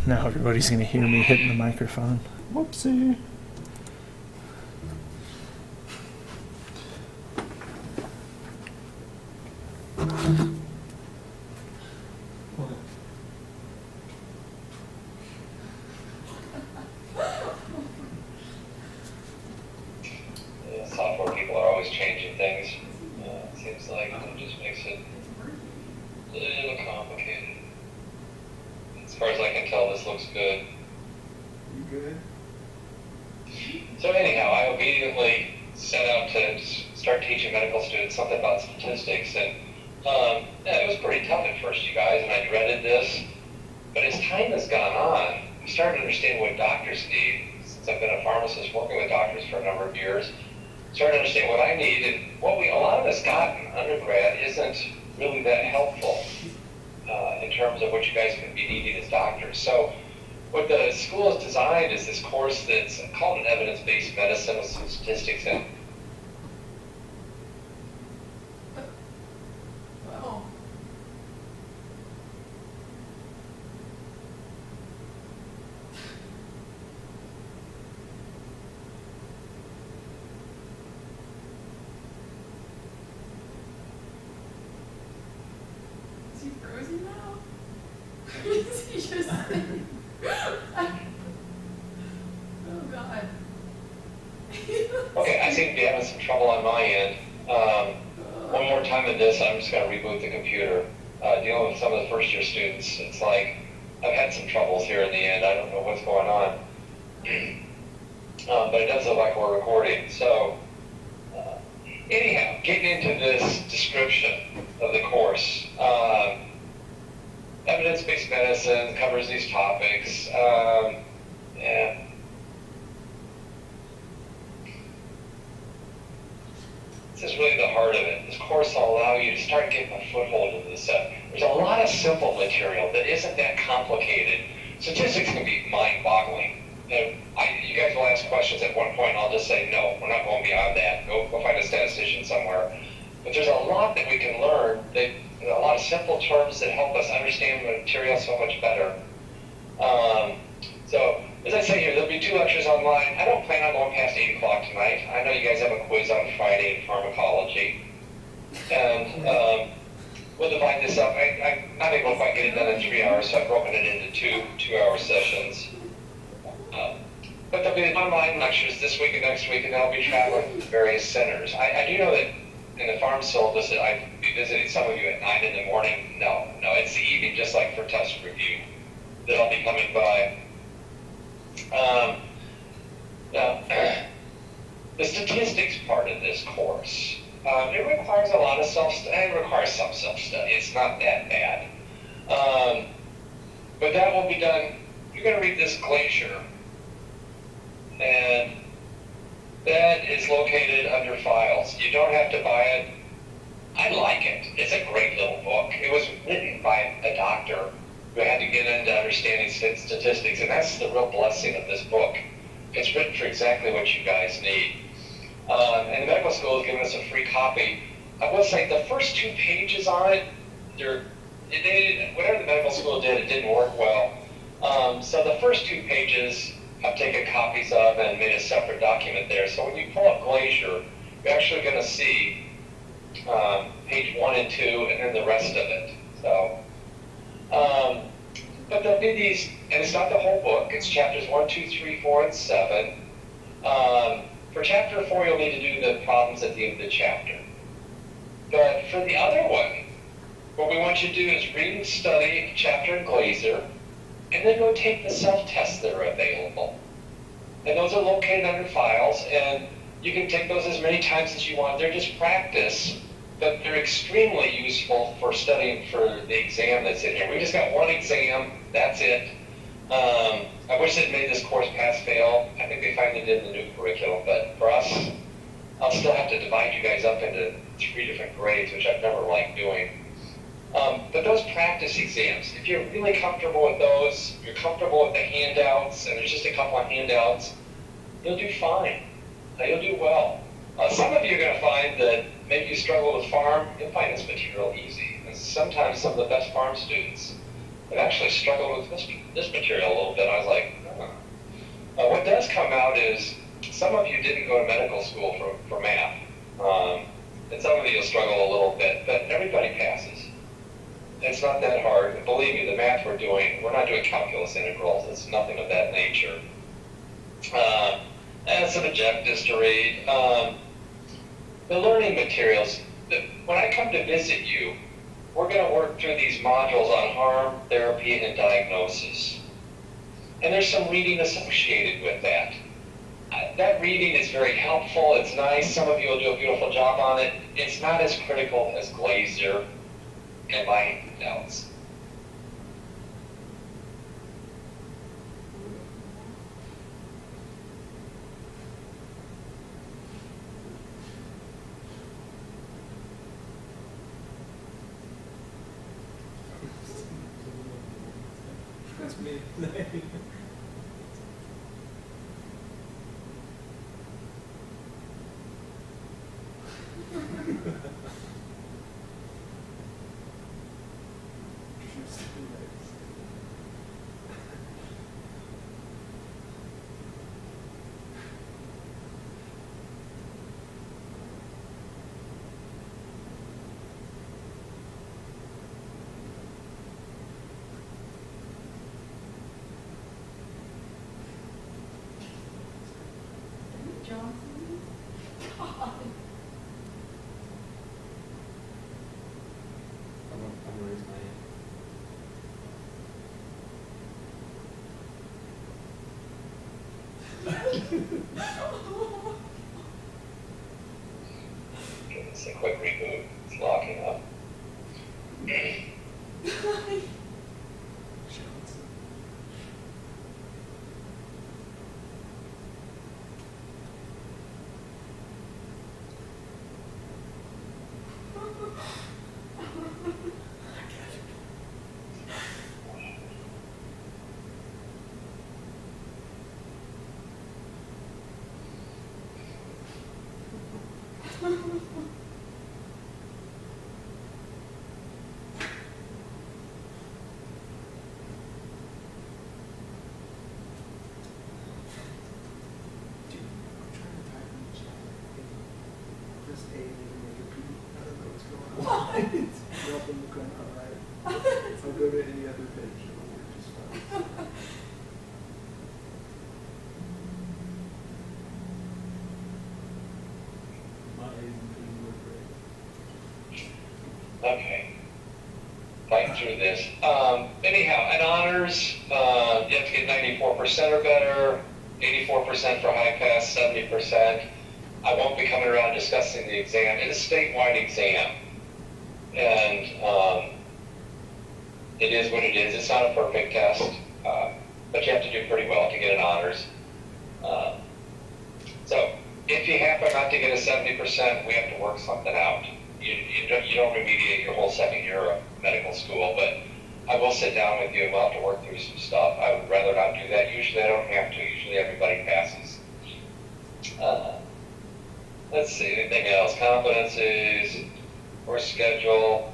Now everybody's going to hear me hitting the microphone. Whoopsie. Software people are always changing things. It seems like it just makes it a little complicated. As far as I can tell, this looks good. You good? So anyhow, I obediently set out to start teaching medical students something about statistics, and it was pretty tough at first, you guys, and I dreaded this. But as time has gone on, I started to understand what doctors need. Since I've been a pharmacist working with doctors for a number of years, started to understand what I need, and what a lot of us got in undergrad isn't really that helpful in terms of what you guys can be needing as doctors. So what the school has designed is this course that's called an evidence-based medicine with some statistics in. Wow. Is he frozen now? Is he just oh God. Okay, I seem to be having some trouble on my end. One more time in this, I'm just going to reboot the computer. Dealing with some of the first year students, it's like I've had some troubles here in the end. I don't know what's going on. But it does look like we're recording. So anyhow, getting into this description of the course. Evidence-based medicine covers these topics. Yeah. This is really the heart of it. This course will allow you to start getting a foothold into this stuff. There's a lot of simple material that isn't that complicated. Statistics can be mind-boggling. You guys will ask questions at one point, and I'll just say, no, we're not going beyond that. Go find a statistician somewhere. But there's a lot that we can learn, a lot of simple terms that help us understand the material so much better. So, as I say here, there'll be 2 lectures online. I don't plan on going past 8 o'clock tonight. I know you guys have a quiz on Friday in pharmacology. And we'll divide this up. I'm not able to quite get it done in 3 hours, so I've broken it into 2-hour sessions. But there'll be online lectures this week and next week, and I'll be traveling to various centers. I do know that in the farm syllabus that I'd be visiting some of you at 9 in the morning. No, it's the evening, just like for test review, that I'll be coming by. Now, the statistics part of this course, it requires a lot of self-study. It requires some self-study. It's not that bad. But that will be done. You're going to read this Glacier, and that is located under files. You don't have to buy it. I like it. It's a great little book. It was written by a doctor who had to get into understanding statistics, and that's the real blessing of this book. It's written for exactly what you guys need. And the medical school has given us a free copy. I will say the first 2 pages on it, whatever the medical school did, it didn't work well. So the first 2 pages I've taken copies of and made a separate document there. So when you pull up Glacier, you're actually going to see page 1 and 2, and then the rest of it. So, but there'll be these, and it's not the whole book. It's chapters 1, 2, 3, 4, and 7. For chapter 4, you'll need to do the problems at the end of the chapter. But for the other one, what we want you to do is read and study a chapter in Glacier, and then go take the self-tests that are available. And those are located under files, and you can take those as many times as you want. They're just practice, but they're extremely useful for studying for the exam that's in here. We just got 1 exam, that's it. I wish they'd made this course pass-fail. I think they finally did in the new curriculum, but for us, I'll still have to divide you guys up into 3 different grades, which I've never liked doing. But those practice exams, if you're really comfortable with those, you're comfortable with the handouts, and there's just a couple of handouts, you'll do fine. You'll do well. Some of you are going to find that maybe you struggle with farm, you'll find this material easy. And sometimes some of the best farm students I've actually struggled with this material a little bit. I was like, what does come out is some of you didn't go to medical school for math. And some of you will struggle a little bit, but everybody passes. It's not that hard. And believe me, the math we're not doing calculus integrals. It's nothing of that nature. And some objectives to read. The learning materials. When I come to visit you, we're going to work through these modules on harm, therapy, and diagnosis. And there's some reading associated with that. That reading is very helpful. It's nice. Some of you will do a beautiful job on it. It's not as critical as Glaser and my notes. That's me. Johnson? God. I'm gonna raise my hand. Give this a quick reboot. It's locking up. Dude, I'm trying to type in the chat. Press A and then make a P. I don't know what's going on. Nothing going on, right? I'll go to any other page. It'll work just fine. My A's and P's work great. Okay. Fighting through this. Anyhow, in honors, you have to get 94% or better, 84% for high pass, 70%. I won't be coming around discussing the exam. It is a statewide exam. And it is what it is. It's not a perfect test, but you have to do pretty well to get an honors. So if you happen not to get a 70%, we have to work something out. You don't remediate your whole second year of medical school, but I will sit down with you and we'll have to work through some stuff. I would rather not do that. Usually I don't have to. Usually everybody passes. Let's see, anything else? Competencies, course schedule.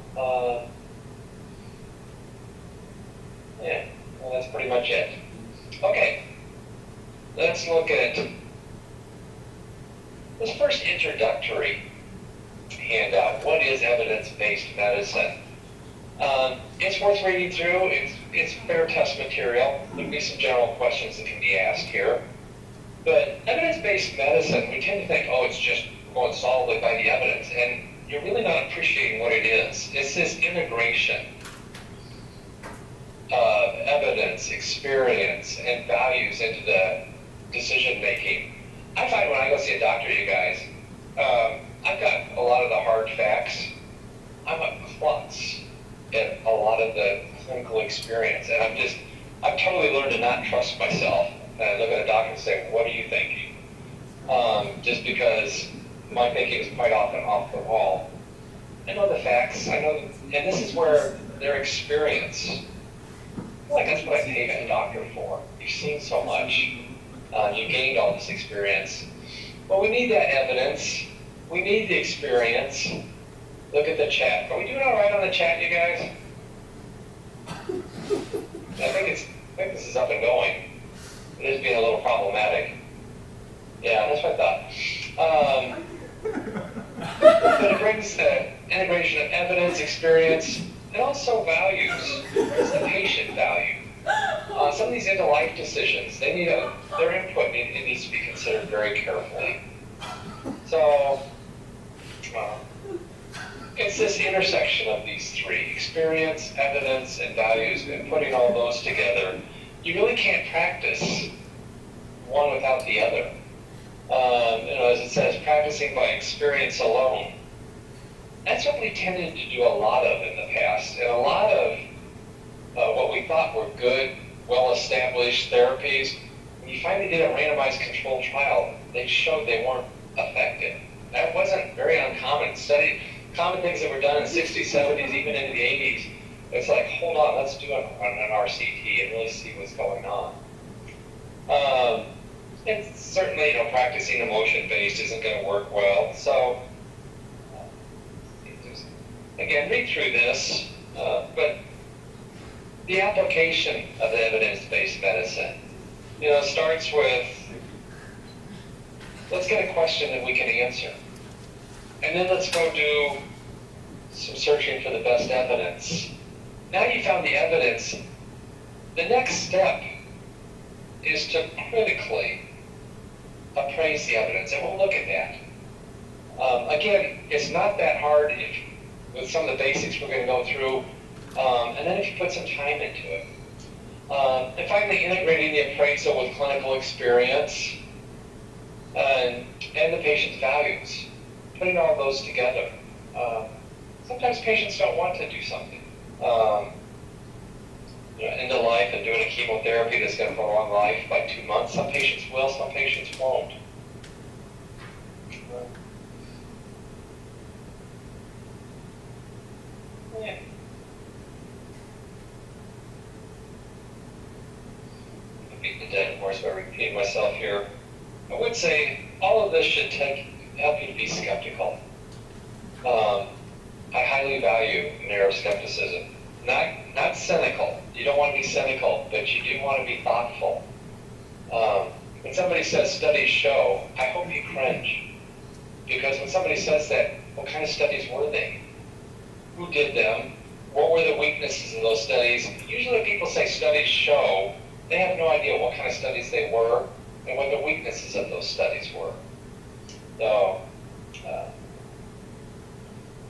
Yeah, well, that's pretty much it. Okay, let's look at this first introductory handout. What is evidence-based medicine? It's worth reading through. It's fair test material. There'll be some general questions that can be asked here. But evidence-based medicine, we tend to think, oh, it's just going solidly by the evidence. And you're really not appreciating what it is. It's this integration of evidence, experience, and values into the decision-making. I find when I go see a doctor, you guys, I've got a lot of the hard facts. I'm a klutz at a lot of the clinical experience. And I've totally learned to not trust myself. And I look at a doctor and say, what are you thinking? Just because my thinking is quite often off the wall. I know the facts. I know, and this is where their experience, I feel like that's what I paid a doctor for. You've seen so much. You gained all this experience. But we need that evidence. We need the experience. Look at the chat. Are we doing all right on the chat, you guys? I think this is up and going. It is being a little problematic. Yeah, that's what I thought. But it brings the integration of evidence, experience, and also values. What's the patient value? Some of these end-of-life decisions, they need their input needs to be considered very carefully. So, it's this intersection of these three: experience, evidence, and values, and putting all those together. You really can't practice one without the other. As it says, practicing by experience alone. That's what we tended to do a lot of in the past. And a lot of what we thought were good, well-established therapies, when you finally did a randomized controlled trial, they showed they weren't effective. That wasn't very uncommon. Common things that were done in the 60s, 70s, even into the 80s. It's like, hold on, let's do an RCT and really see what's going on. And certainly, practicing emotion-based isn't going to work well. So, again, read through this, but the application of the evidence-based medicine, starts with, let's get a question that we can answer. And then let's go do some searching for the best evidence. Now you found the evidence. The next step is to critically appraise the evidence, and we'll look at that. Again, it's not that hard with some of the basics we're going to go through, and then if you put some time into it. And finally, integrating the appraisal with clinical experience and the patient's values. Putting all those together. Sometimes patients don't want to do something. End of life and doing a chemotherapy that's going to prolong life by 2 months. Some patients will, some patients won't. Yeah. I'm beating the dead horse by repeating myself here. I would say all of this should help you to be skeptical. I highly value narrow skepticism. Not cynical. You don't want to be cynical, but you do want to be thoughtful. When somebody says studies show, I hope you cringe. Because when somebody says that, what kind of studies were they? Who did them? What were the weaknesses in those studies? Usually when people say studies show, they have no idea what kind of studies they were and what the weaknesses of those studies were. So, all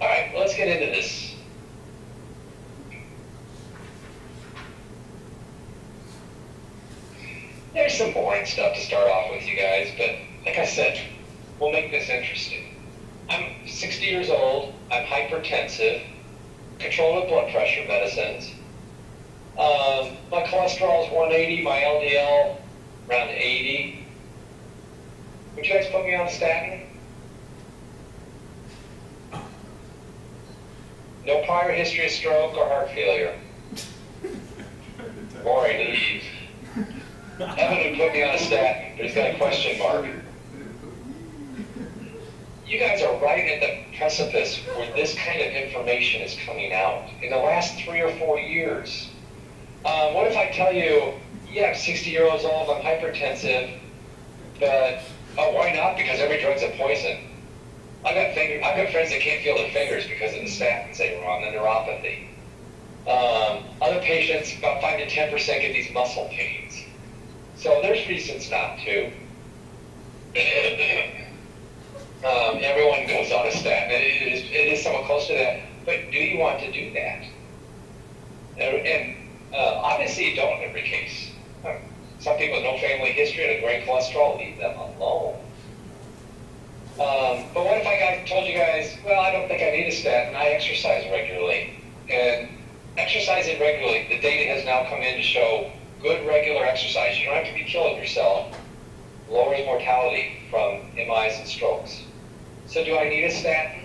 right, let's get into this. There's some boring stuff to start off with, you guys, but like I said, we'll make this interesting. I'm 60 years old, I'm hypertensive, controlled with blood pressure medicines. My cholesterol is 180, my LDL around 80. Would you guys put me on a statin? No prior history of stroke or heart failure. Boring to leave. Evan would put me on a statin, but he's got a question mark. You guys are right at the precipice where this kind of information is coming out. In the last 3 or 4 years, what if I tell you, yeah, I'm 60 years old, I'm hypertensive, but why not? Because every drug's a poison. I've got friends that can't feel their fingers because of the statins they were on, the neuropathy. Other patients, about 5 to 10% get these muscle pains. So there's reasons not to. Everyone goes on a statin. It is somewhat close to that. But do you want to do that? And obviously you don't in every case. Some people with no family history and a great cholesterol, leave them alone. But what if I told you guys, well, I don't think I need a statin. I exercise regularly. And exercising regularly, the data has now come in to show good regular exercise. You don't have to be killing yourself. Lowers mortality from MIs and strokes. So do I need a statin?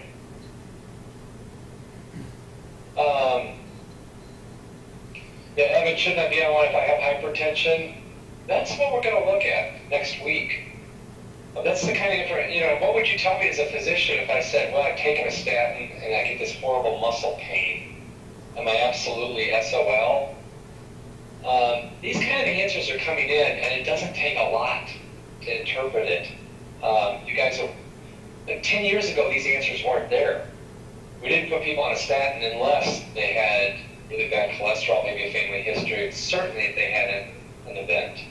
Evan, shouldn't I be on one if I have hypertension? That's what we're going to look at next week. That's the kind of information, what would you tell me as a physician if I said, well, I've taken a statin and I get this horrible muscle pain? Am I absolutely SOL? These kind of answers are coming in, and it doesn't take a lot to interpret it. You guys are, like 10 years ago, these answers weren't there. We didn't put people on a statin unless they had really bad cholesterol, maybe a family history, certainly if they had an event.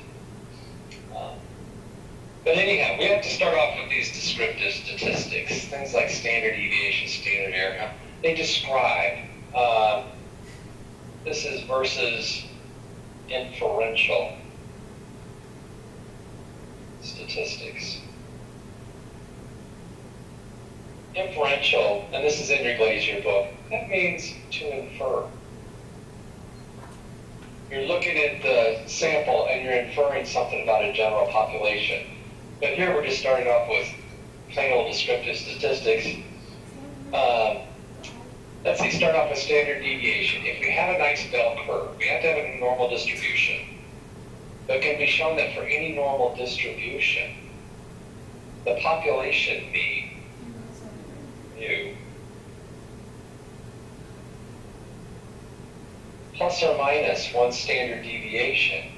But anyhow, we have to start off with these descriptive statistics, things like standard deviation, standard error. They describe, this is versus inferential statistics. Inferential, and this is in your Glazier book, that means to infer. You're looking at the sample and you're inferring something about a general population. But here we're just starting off with plain old descriptive statistics. Let's see, start off with standard deviation. If we have a nice bell curve, we have to have a normal distribution. But it can be shown that for any normal distribution, the population mean, mu, plus or minus one standard deviation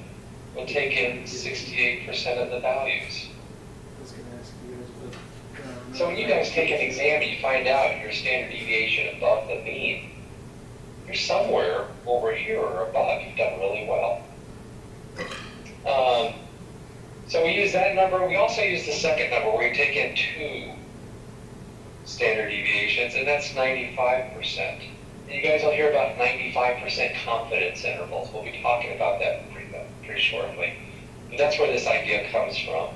will take in 68% of the values. I was going to ask you guys, but So when you guys take an exam and you find out your standard deviation above the mean, you're somewhere over here or above. You've done really well. So we use that number. We also use the second number where we take in 2 standard deviations, and that's 95%. And you guys will hear about 95% confidence intervals. We'll be talking about that pretty shortly. But that's where this idea comes from.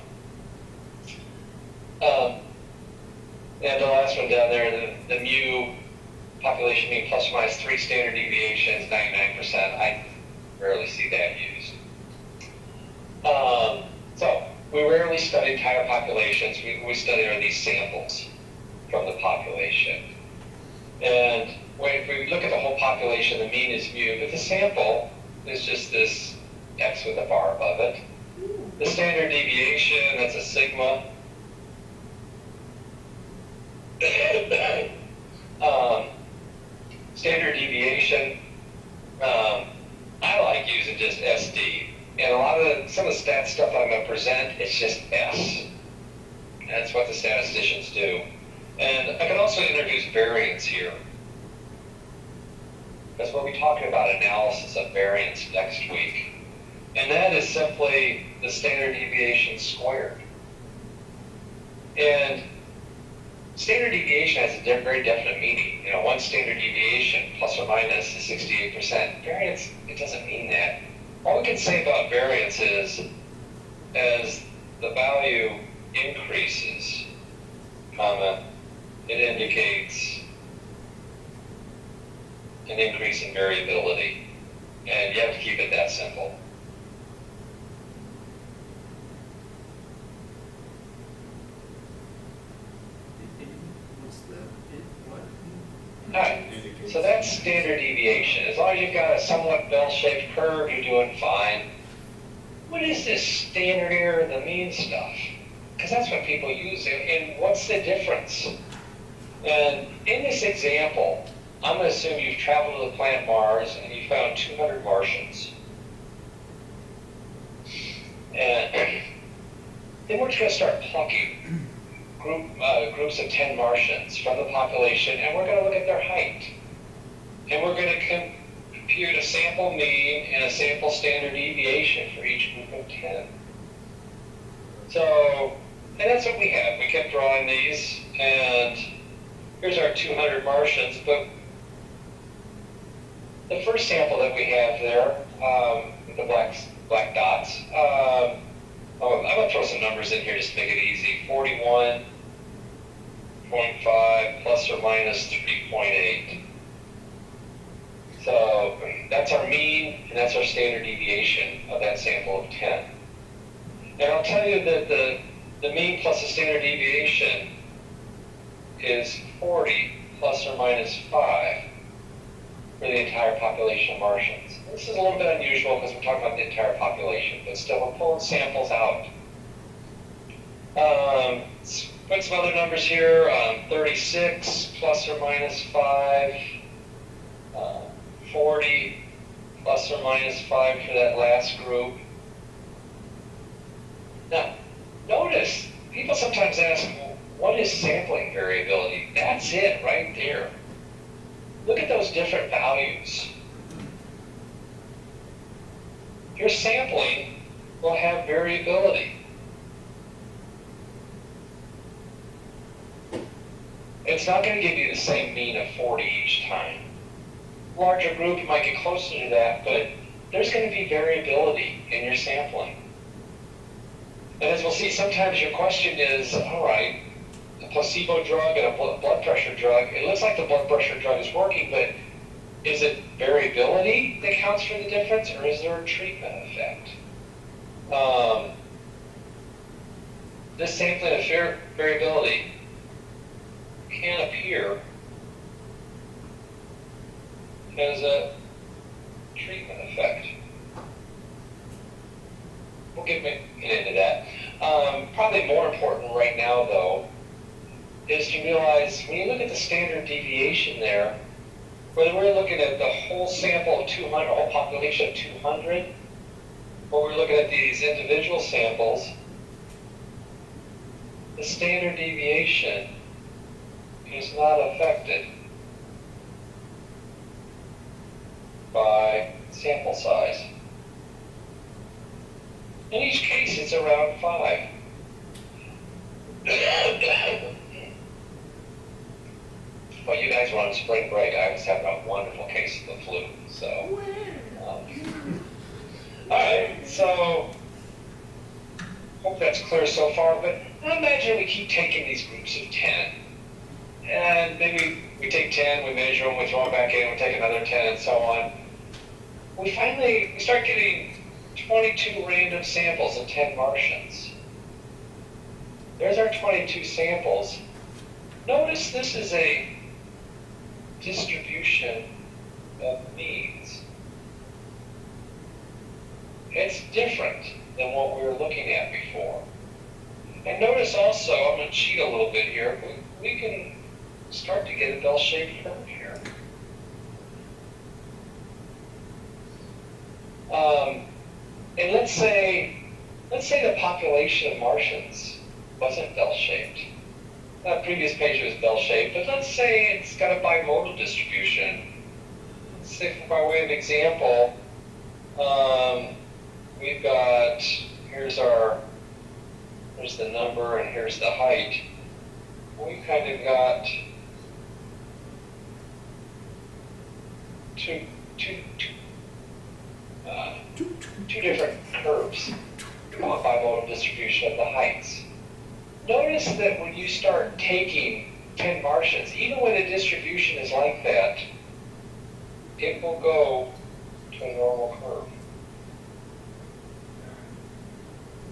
And the last one down there, the mu, population mean plus or minus 3 standard deviations, 99%. I rarely see that used. So we rarely study entire populations. We study are these samples from the population. And when we look at the whole population, the mean is mu, but the sample is just this X with a bar above it. The standard deviation, that's a sigma. Standard deviation, I like using just SD. And some of the stat stuff I'm going to present, it's just S. That's what the statisticians do. And I can also introduce variance here. Because we'll be talking about analysis of variance next week. And that is simply the standard deviation squared. And standard deviation has a very definite meaning. You know, one standard deviation plus or minus is 68%. Variance, it doesn't mean that. All we can say about variance is, as the value increases, it indicates an increase in variability. And you have to keep it that simple. what's the, what? Alright, so that's standard deviation. As long as you've got a somewhat bell-shaped curve, you're doing fine. What is this standard error, the mean stuff? Because that's what people use. And what's the difference? And in this example, I'm going to assume you've traveled to the planet Mars and you found 200 Martians. And then we're just going to start plucking groups of 10 Martians from the population, and we're going to look at their height. And we're going to compute a sample mean and a sample standard deviation for each group of 10. So, and that's what we have. We kept drawing these, and here's our 200 Martians, but the first sample that we have there, with the black dots, I'm going to throw some numbers in here just to make it easy. 41.5 plus or minus 3.8. So that's our mean, and that's our standard deviation of that sample of 10. And I'll tell you that the mean plus the standard deviation is 40 plus or minus 5 for the entire population of Martians. This is a little bit unusual because we're talking about the entire population, but still we're pulling samples out. Put some other numbers here, 36 plus or minus 5, 40 plus or minus 5 for that last group. Now, notice, people sometimes ask, well, what is sampling variability? That's it right there. Look at those different values. Your sampling will have variability. It's not going to give you the same mean of 40 each time. Larger group, you might get closer to that, but there's going to be variability in your sampling. And as we'll see, sometimes your question is, all right, a placebo drug and a blood pressure drug, it looks like the blood pressure drug is working, but is it variability that counts for the difference, or is there a treatment effect? This sampling of variability can appear as a treatment effect. We'll get into that. Probably more important right now, though, is to realize when you look at the standard deviation there, whether we're looking at the whole sample of 200, whole population of 200, or we're looking at these individual samples, the standard deviation is not affected by sample size. In each case, it's around 5. Well, you guys were on spring break. I was having a wonderful case of the flu, so. All right, so hope that's clear so far. But imagine we keep taking these groups of 10, and maybe we take 10, we measure them, we throw them back in, we take another 10, and so on. We start getting 22 random samples of 10 Martians. There's our 22 samples. Notice this is a distribution of means. It's different than what we were looking at before. And notice also, I'm going to cheat a little bit here, we can start to get a bell-shaped curve here. And let's say the population of Martians wasn't bell-shaped. That previous page was bell-shaped, but let's say it's got a bimodal distribution. Let's say, by way of example, we've got, here's the number and here's the height. We've kind of got two different curves on bimodal distribution of the heights. Notice that when you start taking 10 Martians, even when the distribution is like that, it will go to a normal curve.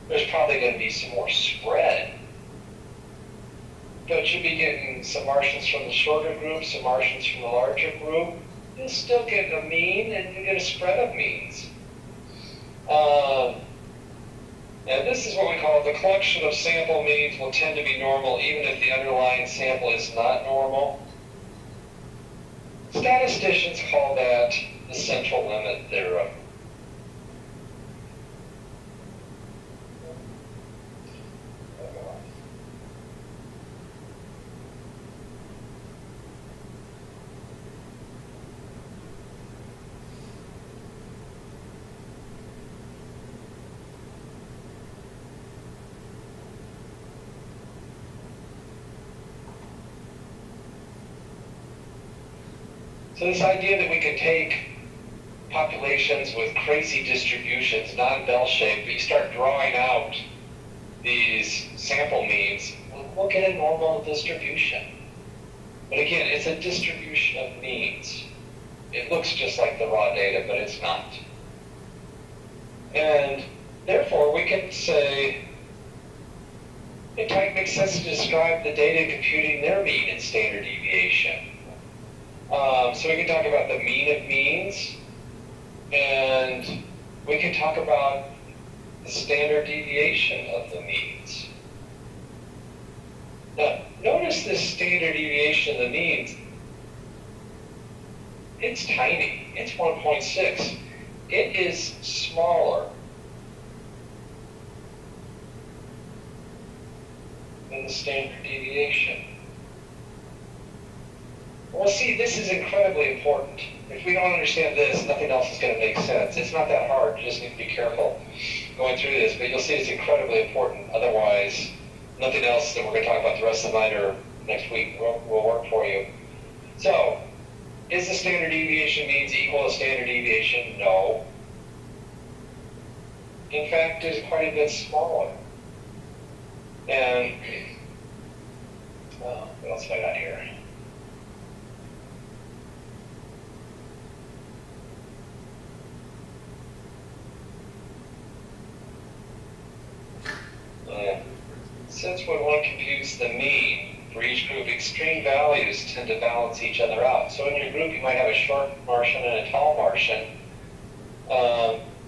There's probably going to be some more spread, but you'll be getting some Martians from the shorter group, some Martians from the larger group. You'll still get a mean, and you get a spread of means. And this is what we call the collection of sample means will tend to be normal even if the underlying sample is not normal. Statisticians call that the central limit theorem. So this idea that we could take populations with crazy distributions, non-bell-shaped, but you start drawing out these sample means, we'll get a normal distribution. But again, it's a distribution of means. It looks just like the raw data, but it's not. And therefore, we can say, it makes sense to describe the data computing their mean and standard deviation. So we can talk about the mean of means, and we can talk about the standard deviation of the means. Now, notice this standard deviation of the means. It's tiny. It's 1.6. it is smaller than the standard deviation. Well, see, this is incredibly important. If we don't understand this, nothing else is going to make sense. It's not that hard. You just need to be careful going through this, but you'll see it's incredibly important. Otherwise, nothing else that we're going to talk about the rest of the night or next week will work for you. So, is the standard deviation means equal to standard deviation? No. In fact, it's quite a bit smaller. And, what else have I got here? Since when one computes the mean for each group, extreme values tend to balance each other out. So in your group, you might have a short Martian and a tall Martian.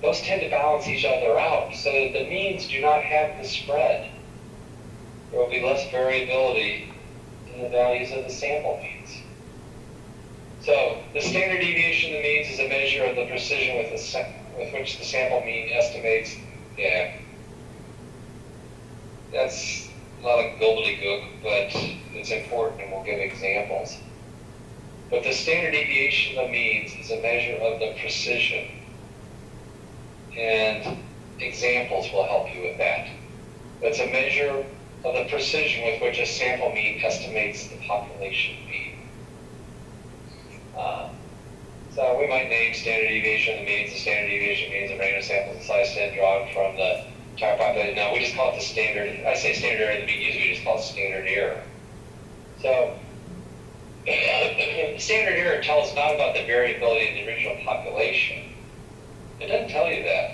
Those tend to balance each other out, so that the means do not have the spread. There will be less variability in the values of the sample means. So the standard deviation of the means is a measure of the precision with which the sample mean estimates. Yeah. That's a lot of gobbledygook, but it's important and we'll give examples. But the standard deviation of means is a measure of the precision. And examples will help you with that. It's a measure of the precision with which a sample mean estimates the population mean. So we might name standard deviation of the means. The standard deviation means a random sample size set drawn from the entire population. Now we just call it the standard. I say standard error of the mean. Usually we just call it standard error. So standard error tells not about the variability in the original population. It doesn't tell you that.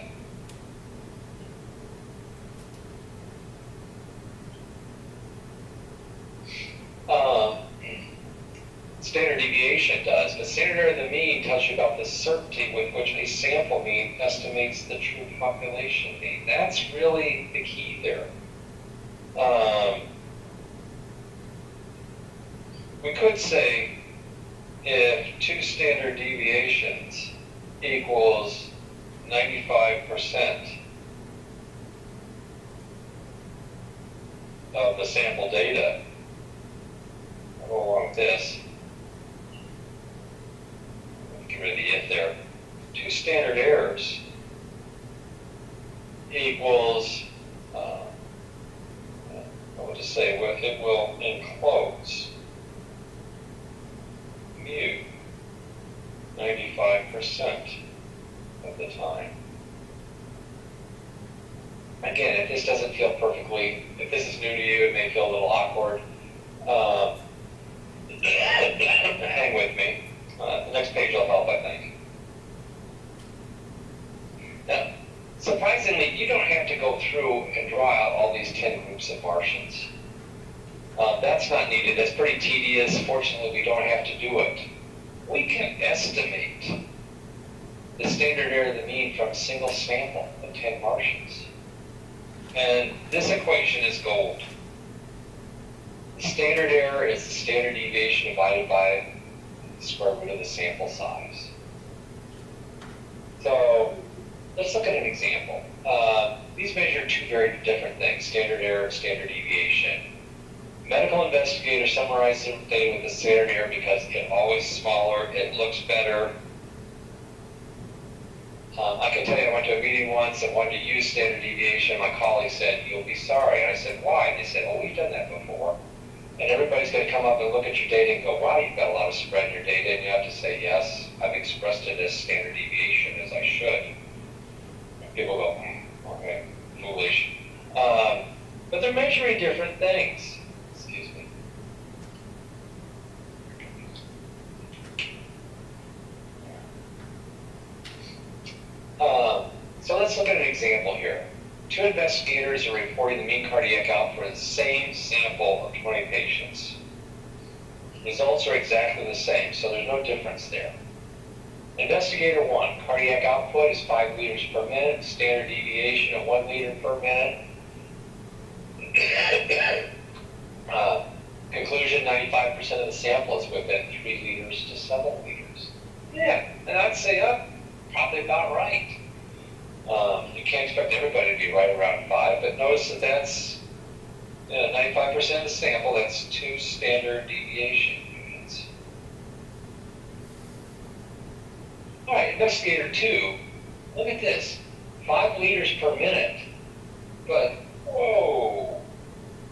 Standard deviation does, but standard error of the mean tells you about the certainty with which a sample mean estimates the true population mean. That's really the key there. We could say if 2 standard deviations equals 95% of the sample data, I'll go along with this. Get rid of the if there. 2 standard errors equals, I would just say it will enclose mu 95% of the time. Again, if this doesn't feel perfectly, if this is new to you, it may feel a little awkward. Hang with me. The next page will help, I think. Now, surprisingly, you don't have to go through and draw out all these 10 groups of Martians. That's not needed. That's pretty tedious. Fortunately, we don't have to do it. We can estimate the standard error of the mean from a single sample of 10 Martians. And this equation is gold. The standard error is the standard deviation divided by the square root of the sample size. So let's look at an example. These measure 2 very different things, standard error and standard deviation. Medical investigators summarize their data with the standard error because it's always smaller, it looks better. I can tell you I went to a meeting once and wanted to use standard deviation. My colleague said, "You'll be sorry." And I said, "Why?" And they said, "Oh, we've done that before." And everybody's going to come up and look at your data and go, "Wow, you've got a lot of spread in your data." And you have to say, "Yes, I've expressed it as standard deviation as I should." And people go, "Okay, foolish." But they're measuring different things. Excuse me. So let's look at an example here. 2 investigators are reporting the mean cardiac output for the same sample of 20 patients. Results are exactly the same, so there's no difference there. Investigator 1, cardiac output is 5 liters per minute, standard deviation of 1 liter per minute. Conclusion, 95% of the sample is within 3 liters to 7 liters. Yeah, and I'd say, probably about right. You can't expect everybody to be right around 5, but notice that that's 95% of the sample, that's 2 standard deviation units. All right, investigator 2, look at this, 5 liters per minute, but whoa,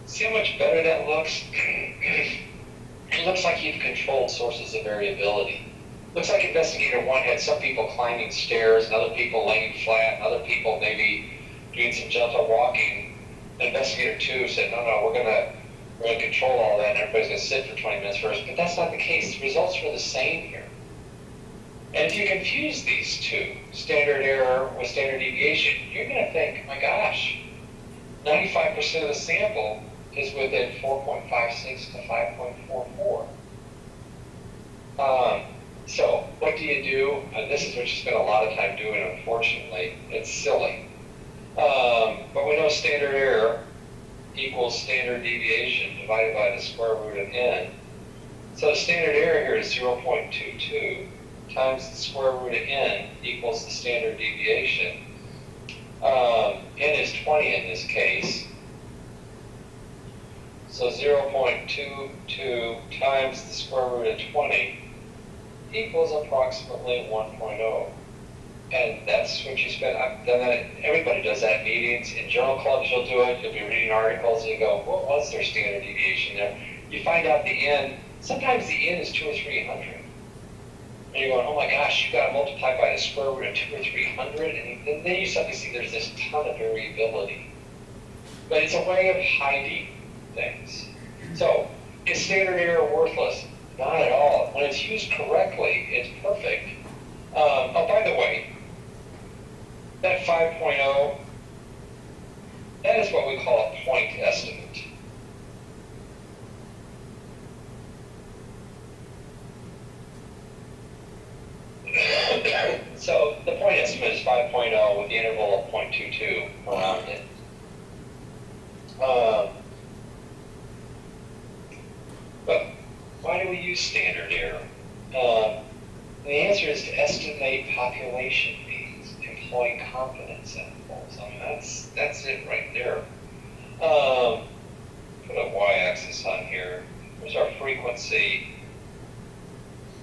see how much better that looks? It looks like you've controlled sources of variability. Looks like investigator 1 had some people climbing stairs and other people laying flat and other people maybe doing some gentle walking. Investigator 2 said, no, we're gonna control all that and everybody's gonna sit for 20 minutes first. But that's not the case. The results were the same here. And if you confuse these two, standard error with standard deviation, you're gonna think, my gosh, 95% of the sample is within 4.56 to 5.44. So what do you do? This is what you spend a lot of time doing, unfortunately. It's silly. But we know standard error equals standard deviation divided by the square root of n. So the standard error here is 0.22 times the square root of n equals the standard deviation. N is 20 in this case. So 0.22 times the square root of 20 equals approximately 1.0. And that's what you spend. I've done that. Everybody does that in meetings. In journal clubs, you'll do it. You'll be reading articles and you go, what was their standard deviation there? You find out the n, sometimes the n is 2 or 300. And you're going, oh my gosh, you've got to multiply by the square root of 2 or 300. And then you suddenly see there's this ton of variability. But it's a way of hiding things. So, is standard error worthless? Not at all. When it's used correctly, it's perfect. Oh, by the way, that 5.0, that is what we call a point estimate. So the point estimate is 5.0 with the interval of 0.22 around it. But why do we use standard error? The answer is to estimate population means, employing confidence intervals. I mean, that's it right there. Put a y-axis on here. Here's our frequency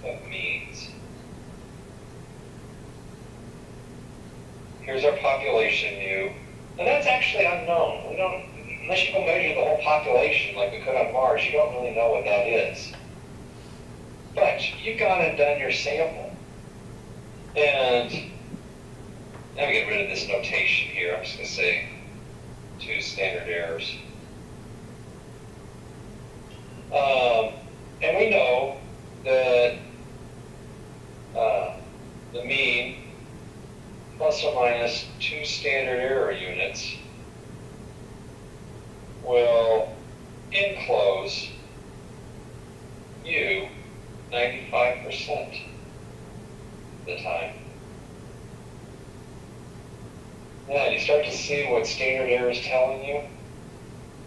of means. Here's our population mu. Now that's actually unknown. We don't, unless you go measure the whole population like we could on Mars, you don't really know what that is. But you've gone and done your sample. And now we get rid of this notation here. I'm just going to say 2 standard errors. And we know that the mean plus or minus 2 standard error units will enclose mu 95% of the time. Now, you start to see what standard error is telling you.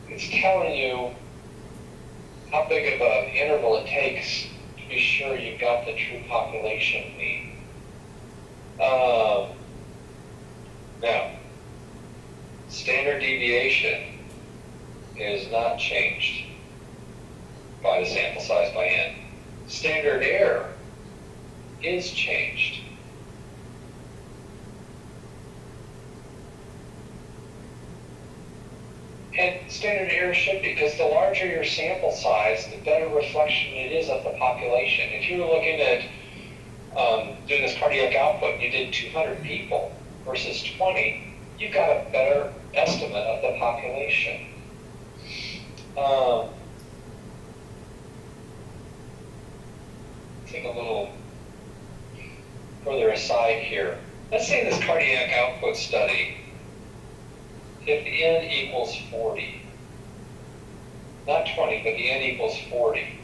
It's telling you how big of an interval it takes to be sure you've got the true population mean. Now, standard deviation is not changed by the sample size by n. Standard error is changed. And standard error should be, because the larger your sample size, the better reflection it is of the population. If you were looking at doing this cardiac output and you did 200 people versus 20, you've got a better estimate of the population. Take a little further aside here. Let's say this cardiac output study, if the n equals 40, not 20, but the n equals 40,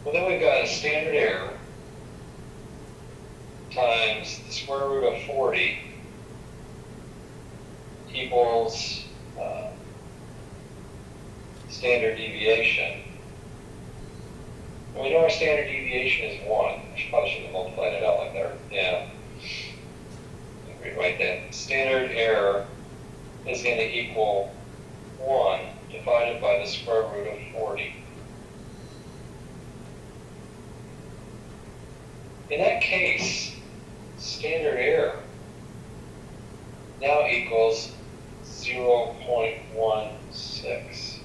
well then we've got a standard error times the square root of 40 equals standard deviation. And we know our standard deviation is 1. I probably should have multiplied it out like there. Yeah. Rewrite that. Standard error is going to equal 1 divided by the square root of 40. In that case, standard error now equals 0.16.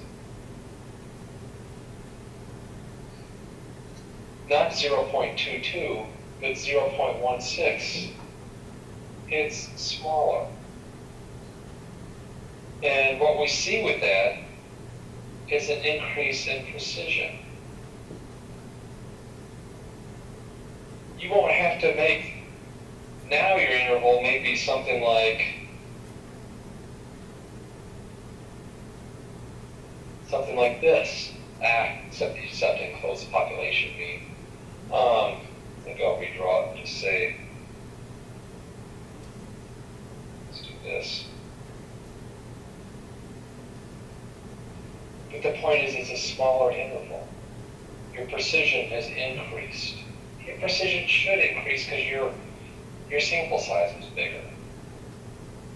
Not 0.22, but 0.16. It's smaller. And what we see with that is an increase in precision. You won't have to make, now your interval may be something like this. Except you just have to enclose the population mean. I think I'll redraw it and just say, let's do this. But the point is, it's a smaller interval. Your precision has increased. Your precision should increase because your sample size is bigger.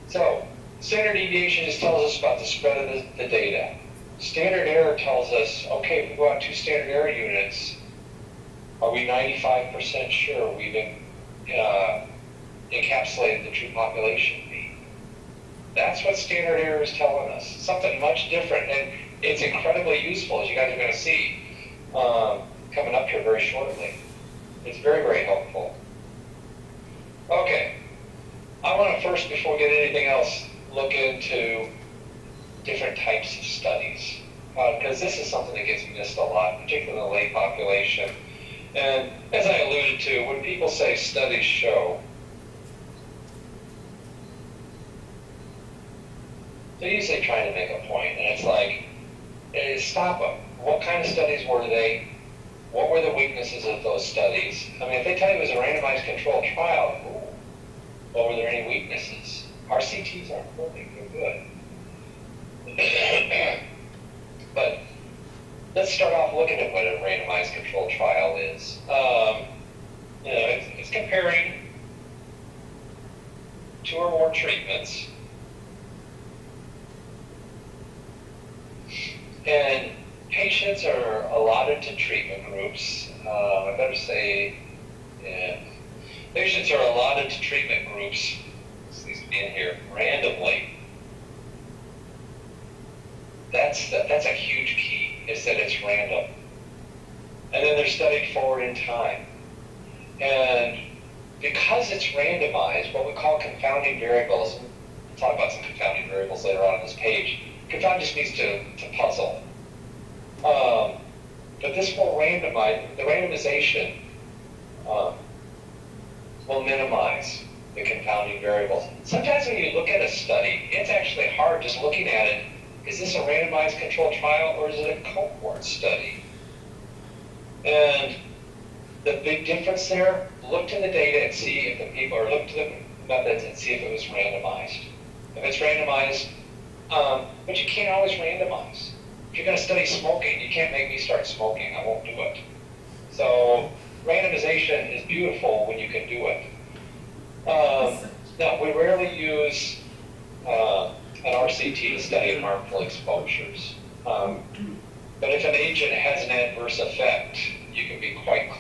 So, standard deviation just tells us about the spread of the data. Standard error tells us, okay, if we go out 2 standard error units, are we 95% sure we've encapsulated the true population mean? That's what standard error is telling us. Something much different, and it's incredibly useful, as you guys are going to see coming up here very shortly. It's very, very helpful. Okay, I want to first, before we get anything else, look into different types of studies, because this is something that gets missed a lot, particularly in the lay population. And as I alluded to, when people say studies show, they're usually trying to make a point, and it's like, hey, stop them. What kind of studies were they? What were the weaknesses of those studies? I mean, if they tell you it was a randomized controlled trial, well, were there any weaknesses? RCTs aren't perfect, they're good. But let's start off looking at what a randomized controlled trial is. It's comparing 2 or more treatments, and patients are allotted to treatment groups. I better say, patients are allotted to treatment groups. This needs to be in here randomly. That's a huge key, is that it's random. And then they're studied forward in time. And because it's randomized, what we call confounding variables, we'll talk about some confounding variables later on this page. Confound just means to puzzle. But this will randomize, the randomization will minimize the confounding variables. Sometimes when you look at a study, it's actually hard just looking at it. Is this a randomized controlled trial or is it a cohort study? And the big difference there, look to the data and see if the people, or look to the methods and see if it was randomized. If it's randomized, but you can't always randomize. If you're going to study smoking, you can't make me start smoking. I won't do it. So randomization is beautiful when you can do it. Now, we rarely use an RCT to study harmful exposures. But if an agent has an adverse effect, you can be quite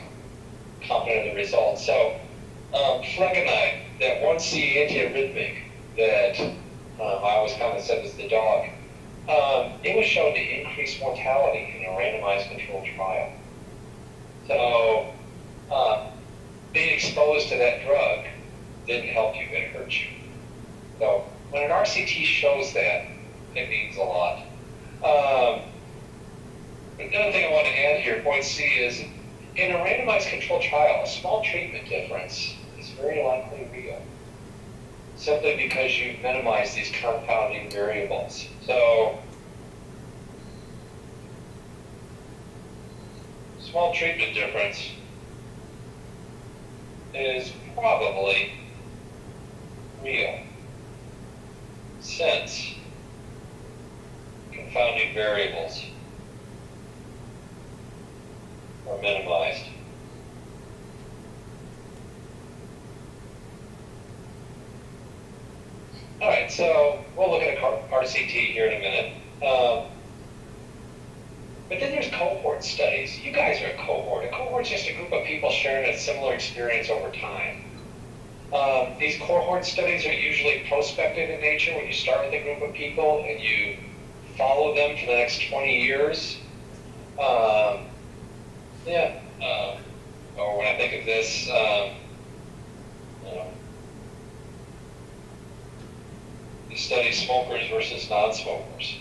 confident in the results. So, flecainide, that 1C antiarrhythmic that I always kind of said was the dog, it was shown to increase mortality in a randomized controlled trial. So, being exposed to that drug didn't help you, it hurt you. So, when an RCT shows that, it means a lot. Another thing I want to add here, point C, is in a randomized controlled trial, a small treatment difference is very likely real, simply because you've minimized these confounding variables. So, small treatment difference is probably real, since confounding variables are minimized. so we'll look at a RCT here in a minute. But then there's cohort studies. You guys are a cohort. A cohort's just a group of people sharing a similar experience over time. These cohort studies are usually prospective in nature, when you start with a group of people and you follow them for the next 20 years. Or when I think of this, you study smokers versus non-smokers.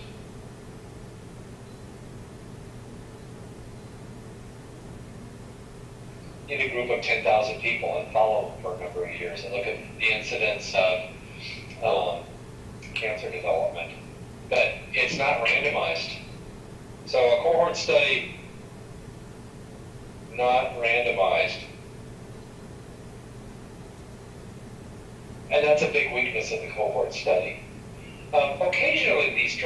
Get a group of 10,000 people and follow them for a number of years and look at the incidence of cancer development. But it's not randomized. So a cohort study, not randomized. And that's a big weakness of the cohort study. Occasionally these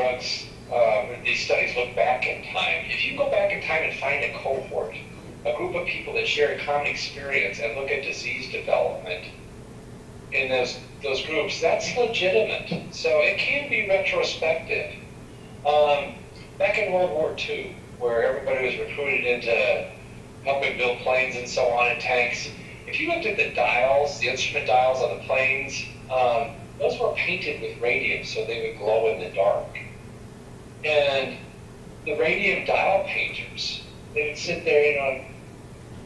these studies look back in time. If you go back in time and find a cohort, a group of people that share a common experience and look at disease development in those groups, that's legitimate. So it can be retrospective. Back in World War II, where everybody was recruited into helping build planes and so on, and tanks, if you looked at the dials, the instrument dials on the planes, those were painted with radium so they would glow in the dark. And the radium dial painters, they would sit there,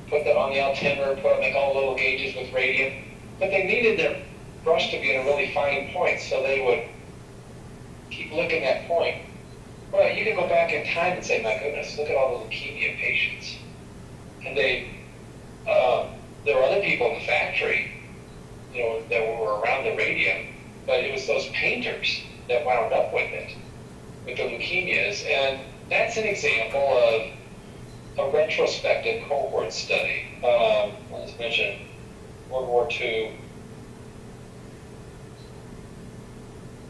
put that on the altimeter, make all the little gauges with radium, but they needed their brush to be in a really fine point, so they would keep licking that point. Well, you can go back in time and say, my goodness, look at all the leukemia patients. And there were other people in the factory, that were around the radium, but it was those painters that wound up with it, with the leukemias. And that's an example of a retrospective cohort study. Let's mention World War II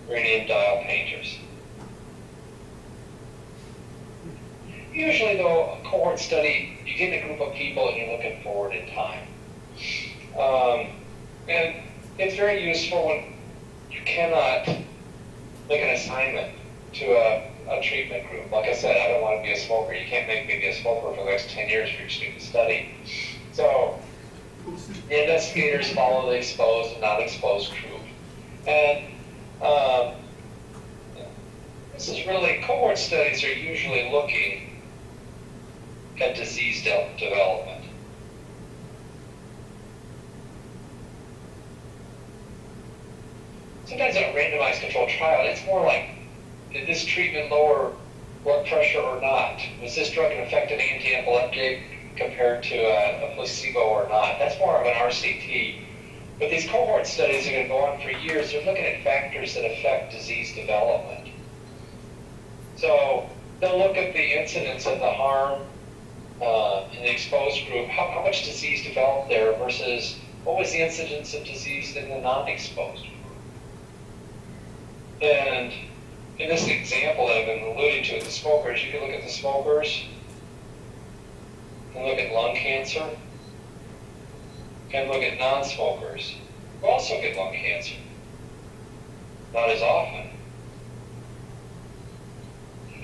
radium dial painters. Usually, though, a cohort study, you get a group of people and you're looking forward in time. And it's very useful when you cannot make an assignment to a treatment group. Like I said, I don't want to be a smoker. You can't make me be a smoker for the next 10 years for your student study. So the investigators follow the exposed and not exposed group. And this is really, cohort studies are usually looking at disease development. Sometimes in a randomized controlled trial, it's more like, did this treatment lower blood pressure or not? Was this drug an effective anti-epileptic compared to a placebo or not? That's more of an RCT. But these cohort studies are going to go on for years. They're looking at factors that affect disease development. So they'll look at the incidence of the harm in the exposed group, how much disease developed there versus what was the incidence of disease in the non-exposed group. And in this example that I've been alluding to with the smokers, you can look at the smokers and look at lung cancer and look at non-smokers who also get lung cancer. Not as often.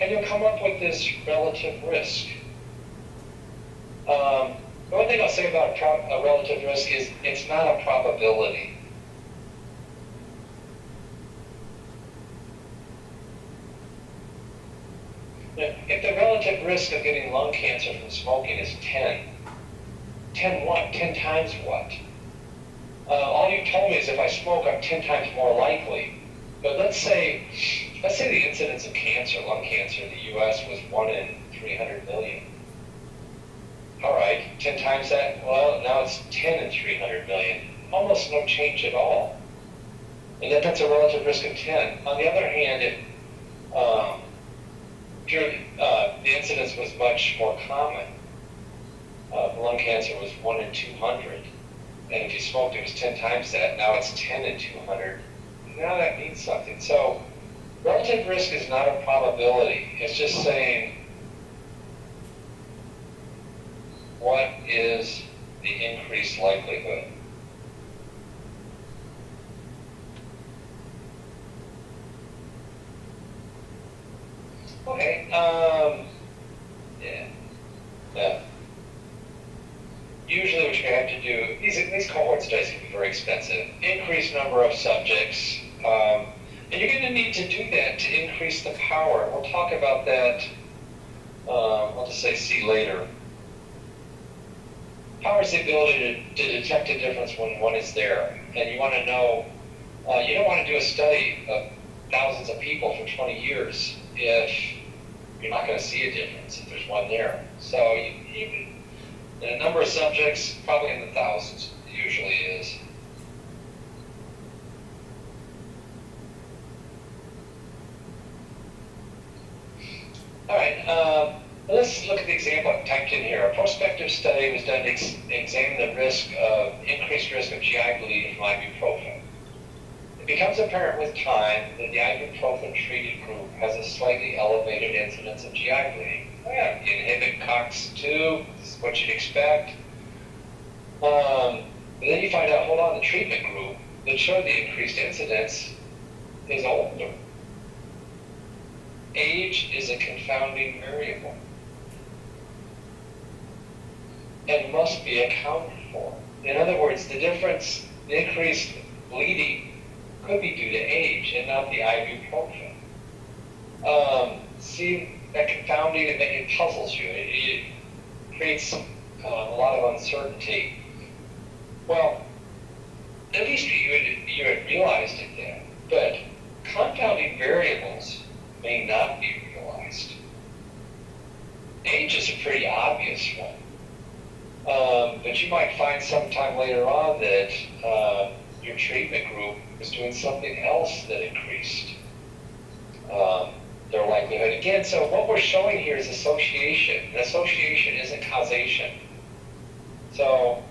And you'll come up with this relative risk. The one thing I'll say about a relative risk is it's not a probability. If the relative risk of getting lung cancer from smoking is 10 what? 10 times what? All you told me is if I smoke, I'm 10 times more likely. But let's say the incidence of cancer, lung cancer in the U.S. was 1 in 300 million. All right, 10 times that? Well, now it's 10 in 300 million. Almost no change at all. And yet that's a relative risk of 10. On the other hand, if the incidence was much more common, lung cancer was 1 in 200. And if you smoked, it was 10 times that. Now it's 10 in 200. Now that means something. So relative risk is not a probability. It's just saying, what is the increased likelihood? Okay, yeah. Yeah. Usually what you have to do, these cohort studies can be very expensive. Increase number of subjects, and you're going to need to do that to increase the power. We'll talk about that, I'll just say see later. Power is the ability to detect a difference when one is there. And you want to know, you don't want to do a study of thousands of people for 20 years if you're not going to see a difference if there's one there. So in a number of subjects, probably in the thousands, it usually is. All right, let's look at the example I've typed in here. A prospective study was done to examine the increased risk of GI bleeding from ibuprofen. It becomes apparent with time that the ibuprofen-treated group has a slightly elevated incidence of GI bleeding. Oh yeah, you inhibit COX-2, this is what you'd expect. But then you find out, hold on, the treatment group that showed the increased incidence is older. Age is a confounding variable and must be accounted for. In other words, the increased bleeding could be due to age and not the ibuprofen. See, that confounding, it puzzles you. It creates a lot of uncertainty. Well, at least you had realized it then, but confounding variables may not be realized. Age is a pretty obvious one, but you might find sometime later on that your treatment group is doing something else that increased their likelihood. Again, so what we're showing here is association. And association isn't causation. So,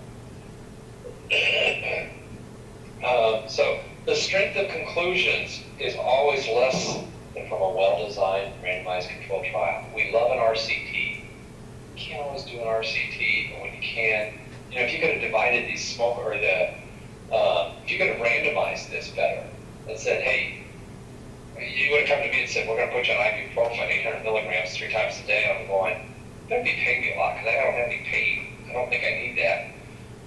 so the strength of conclusions is always less than from a well-designed randomized controlled trial. We love an RCT. You can't always do an RCT, but when you can, if you could have divided these if you could have randomized this better and said, hey, you would have come to me and said, we're going to put you on ibuprofen, 800 milligrams 3 times a day. I'm going, that'd be paying me a lot because I don't have any pain. I don't think I need that.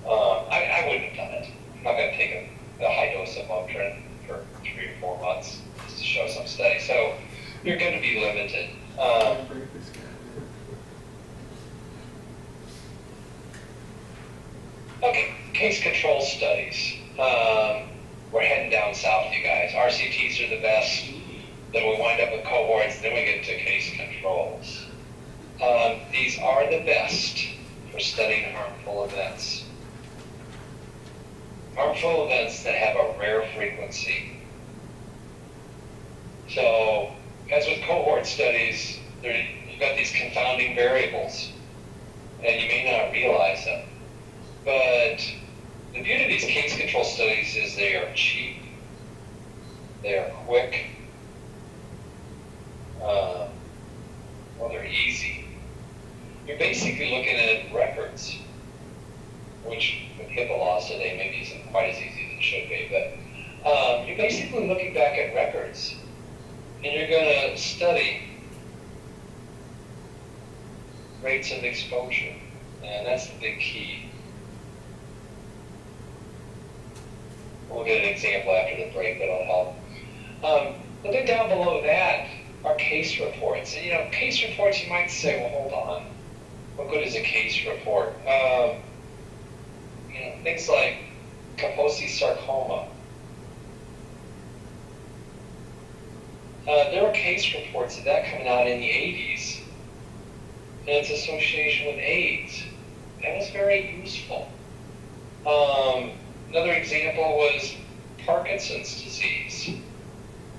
I wouldn't have done it. I'm not going to take a high dose of Motrin for 3 or 4 months just to show some study. So you're going to be limited. Break this guy down. Okay, case control studies. We're heading down south, you guys. RCTs are the best. Then we wind up with cohorts, then we get to case controls. These are the best for studying harmful events. Harmful events that have a rare frequency. So, as with cohort studies, you've got these confounding variables, and you may not realize them. But the beauty of these case control studies is they are cheap, they are quick, they're easy. You're basically looking at records, which with HIPAA laws today maybe isn't quite as easy as it should be, but you're basically looking back at records, and you're going to study rates of exposure, and that's the big key. We'll get an example after the break that'll help. But then down below that are case reports. And case reports, you might say, well, hold on. What good is a case report? Things like Kaposi sarcoma. There were case reports of that coming out in the 80s, and its association with AIDS. That was very useful. Another example was Parkinson's disease.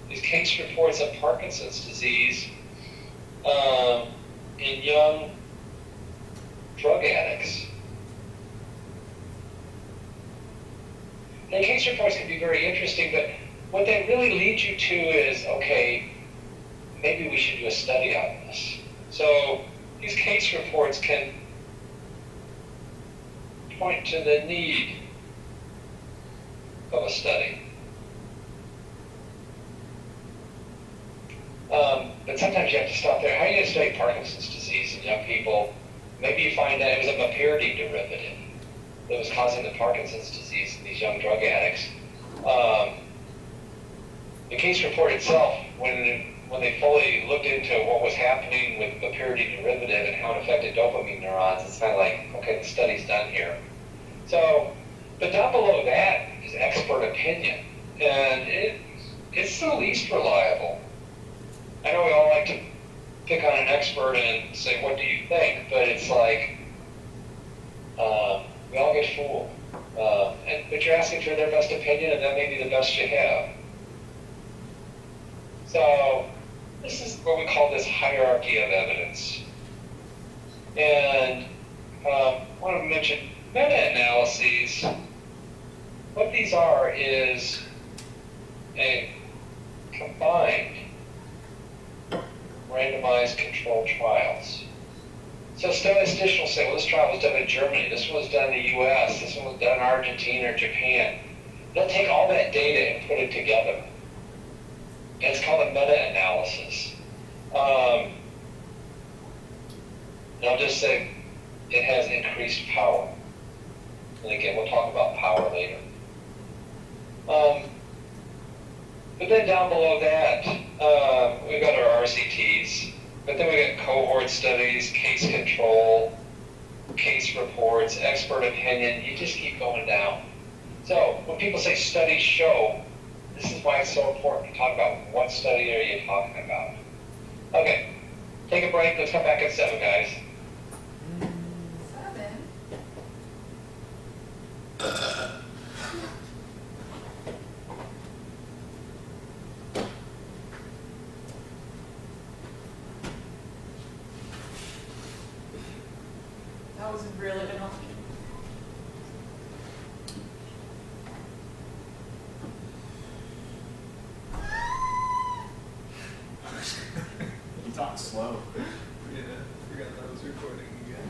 These case reports of Parkinson's disease in young drug addicts. And case reports can be very interesting, but what they really lead you to is, okay, maybe we should do a study on this. So these case reports can point to the need of a study. But sometimes you have to stop there study Parkinson's disease in young people, maybe you find that it was a mapiride derivative that was causing the Parkinson's disease in these young drug addicts. The case report itself, when they fully looked into what was happening with the mapiride derivative and how it affected dopamine neurons, it's kind of like, okay, the study's done here. So, but down below that is expert opinion, and it's the least reliable. I know we all like to pick on an expert and say, what do you think? But it's like, we all get fooled. But you're asking for their best opinion, and that may be the best you have. So this is what we call this hierarchy of evidence. And I want to mention meta-analyses. What these are is a combined randomized controlled trials. So statisticians will say, well, this trial was done in Germany, this one was done in the US, this one was done in Argentina or Japan. They'll take all that data and put it together. And it's called a meta-analysis. And I'll just say it has increased power. And again, we'll talk about power later. But then down below that, we've got our RCTs. But then we got cohort studies, case control, case reports, expert opinion. You just keep going down. So when people say studies show, this is why it's so important to talk about what study are you talking about. Okay, take a break. Let's come back at 7, guys. 7? That was really annoying. You talk slow. Yeah, forgot that I was recording again.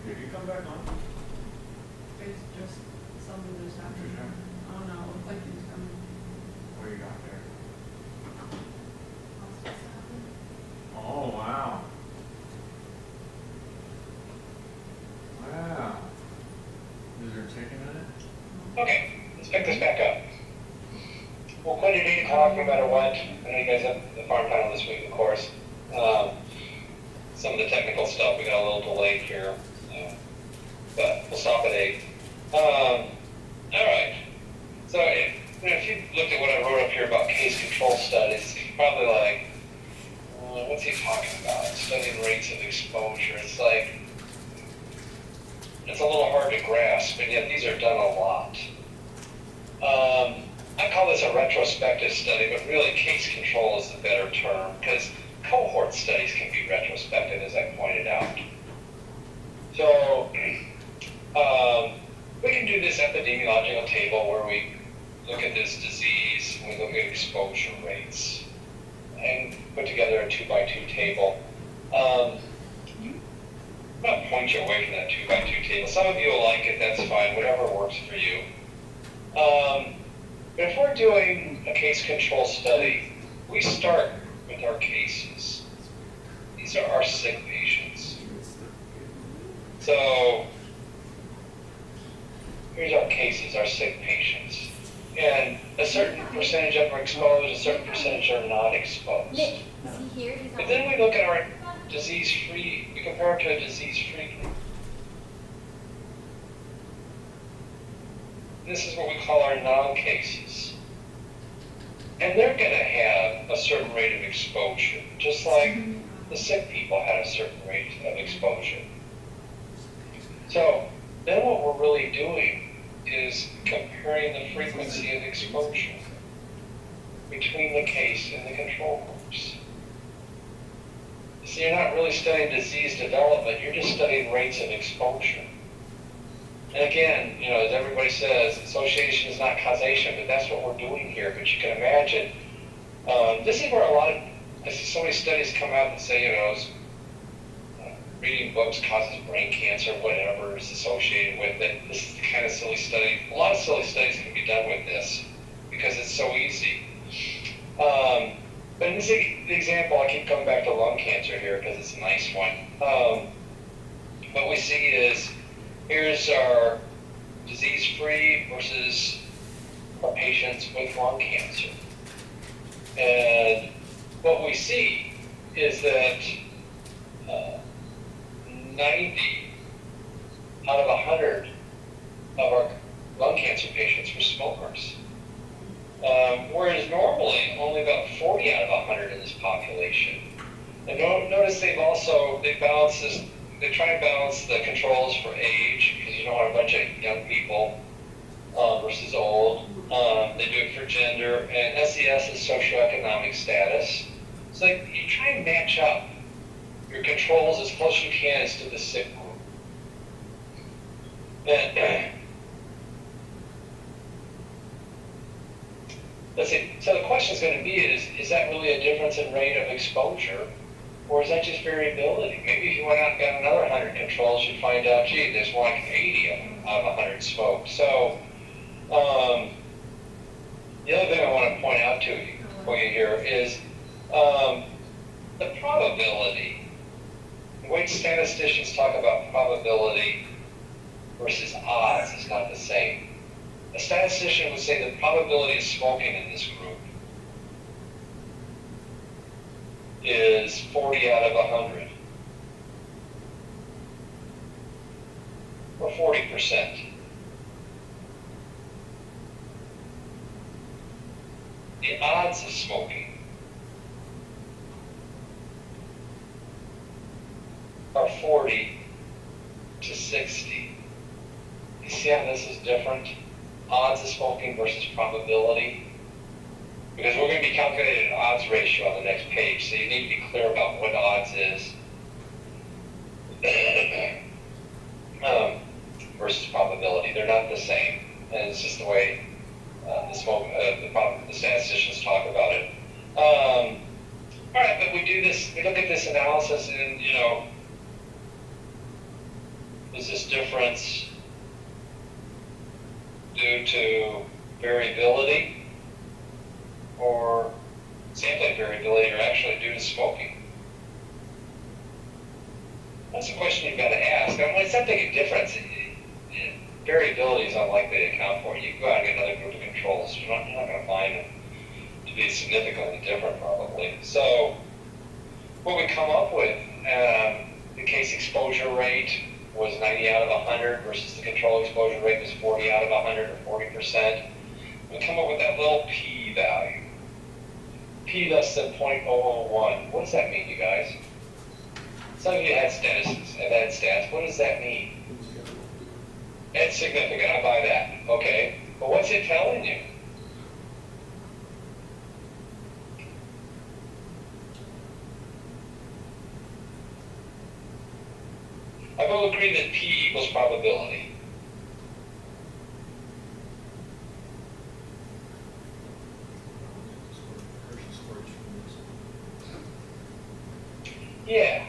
Did you come back on? It's just something that's happening. I don't know, it looks like he's coming. What you got there? Hospice happened. Oh, wow. Wow. Is there chicken in it? Okay, let's pick this back up. We'll quit at 8 o'clock no matter what. I know you guys have the farm panel this week, of course. Some of the technical stuff, we got a little delayed here. But we'll stop at 8. All right. So if you looked at what I wrote up here about case control studies, you're probably like, what's he talking about? Studying rates of exposure. It's like, it's a little hard to grasp, and yet these are done a lot. I call this a retrospective study, but really case control is the better term, because cohort studies can be retrospective, as I pointed out. So, we can do this epidemiological table where we look at this disease, and we look at exposure rates, and put together a 2x2 table. I'm going to point you away from that 2x2 table. Some of you will like it, that's fine, whatever works for you. But if we're doing a case control study, we start with our cases. These are our sick patients. So, here's our cases, our sick patients. And a certain percentage of them are exposed, a certain percentage are not exposed. Nick, is he here? He's But on. then we look at our disease-free, we compare it to a disease-free group. This is what we call our non-cases. And they're going to have a certain rate of exposure, just like the sick people had a certain rate of exposure. So then what we're really doing is comparing the frequency of exposure between the case and the control groups. So you're not really studying disease development, you're just studying rates of exposure. And again, as everybody says, association is not causation, but that's what we're doing here. But you can imagine, this is where I see so many studies come out and say, reading books causes brain cancer, whatever is associated with it. This is the kind of silly study. A lot of silly studies can be done with this because it's so easy. But in this example, I keep coming back to lung cancer here because it's a nice one. What we see is, here's our disease-free versus patients with lung cancer. And what we see is that 90 out of 100 of our lung cancer patients were smokers. Whereas normally only about 40 out of 100 in this population. And notice they try and balance the controls for age, because you don't want a bunch of young people versus old. They do it for gender, and SES is socioeconomic status. So you try and match up your controls as close as you can as to the sick group. And let's see. So the question is going to be: is that really a difference in rate of exposure, or is that just variability? Maybe if you went out and got another 100 controls, you'd find out, gee, there's more like 80 of them out of 100 smoke. So the other thing I want to point out to you for you here is the probability. The way statisticians talk about probability versus odds is not the same. A statistician would say the probability of smoking in this group is 40 out of 100, or 40%. The odds of smoking are 40 to 60. You see how this is different? Odds of smoking versus probability. Because we're going to be calculating an odds ratio on the next page, so you need to be clear about what odds is versus probability. They're not the same, and it's just the way the statisticians talk about it. All right, but we look at this analysis, and is this difference due to variability or sampling variability, or actually due to smoking? That's a question you've got to ask. And when it's not making a difference, variability is unlikely to account for it. You can go out and get another group of controls. You're not going to find them to be significantly different, probably. So what we come up with, the case exposure rate was 90 out of 100 versus the control exposure rate was 40 out of 100, or 40%. We come up with that little p value. P less than 0.001. What does that mean, you guys? Some of you had stats. What does that mean? It's significant. I buy that. Okay. But what's it telling you? I will agree that P equals probability. Yeah.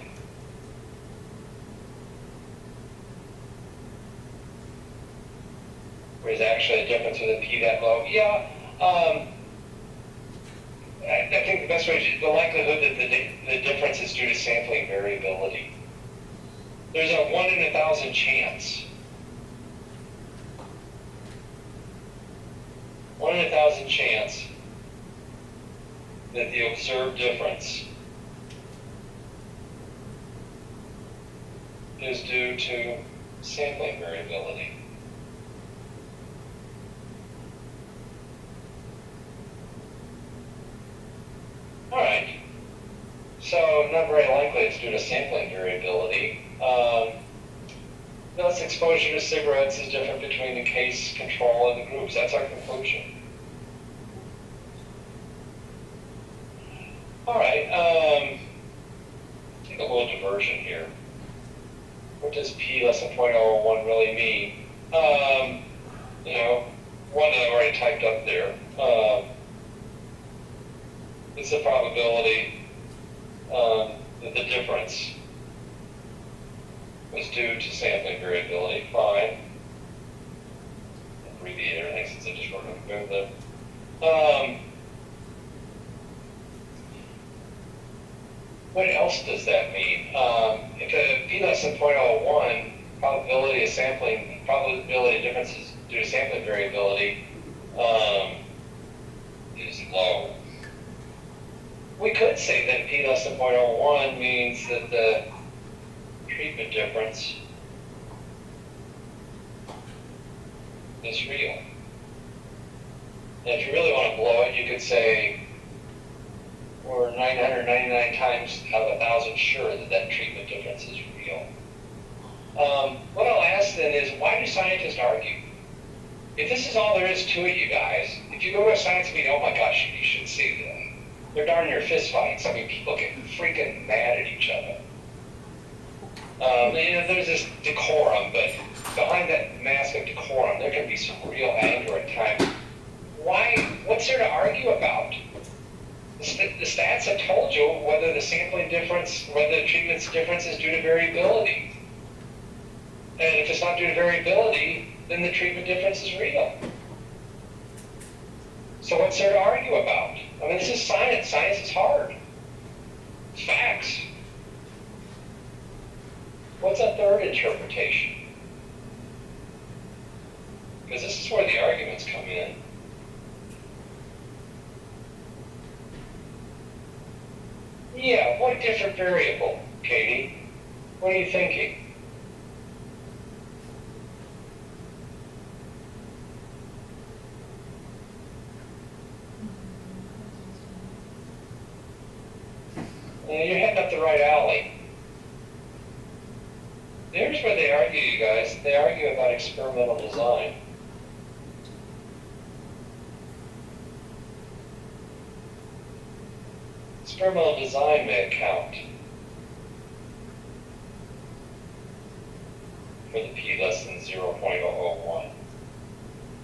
There's actually a difference with a P that low. Yeah. I think the best way the likelihood that the difference is due to sampling variability. There's a 1 in 1,000 chance. 1 in 1,000 chance that the observed difference is due to sampling variability. All right. So not very likely it's due to sampling variability. Thus, exposure to cigarettes is different between the case, control, and the groups. That's our conclusion. All right. Take a little diversion here. What does P less than 0.001 really mean? One that I already typed up there. It's the probability that the difference was due to sampling variability. Fine. Abbreviate everything since I just wrote it. What else does that mean? If a P less than 0.01, probability of sampling probability differences due to sampling variability is low. We could say that p less than 0.01 means that the treatment difference is real. And if you really want to blow it, you could say we're 999 times out of 1,000 sure that that treatment difference is real. What I'll ask then is, why do scientists argue? If this is all there is to it, you guys, if you go to a science meeting, oh my gosh, you should see them. They're darn near fist fights. I mean, people get freaking mad at each other. There's this decorum, but behind that mask of decorum, there can be some real anger at times. Why? What's there to argue about? The stats have told you whether the sampling difference, whether the treatment's difference is due to variability. And if it's not due to variability, then the treatment difference is real. So what's there to argue about? I mean, this is science. Science is hard. It's facts. What's a third interpretation? Because this is where the arguments come in. Yeah, what different variable, Katie? What are you thinking? You're heading up the right alley. Here's where they argue, you guys. They argue about experimental design. Experimental design may account for the p less than 0.001.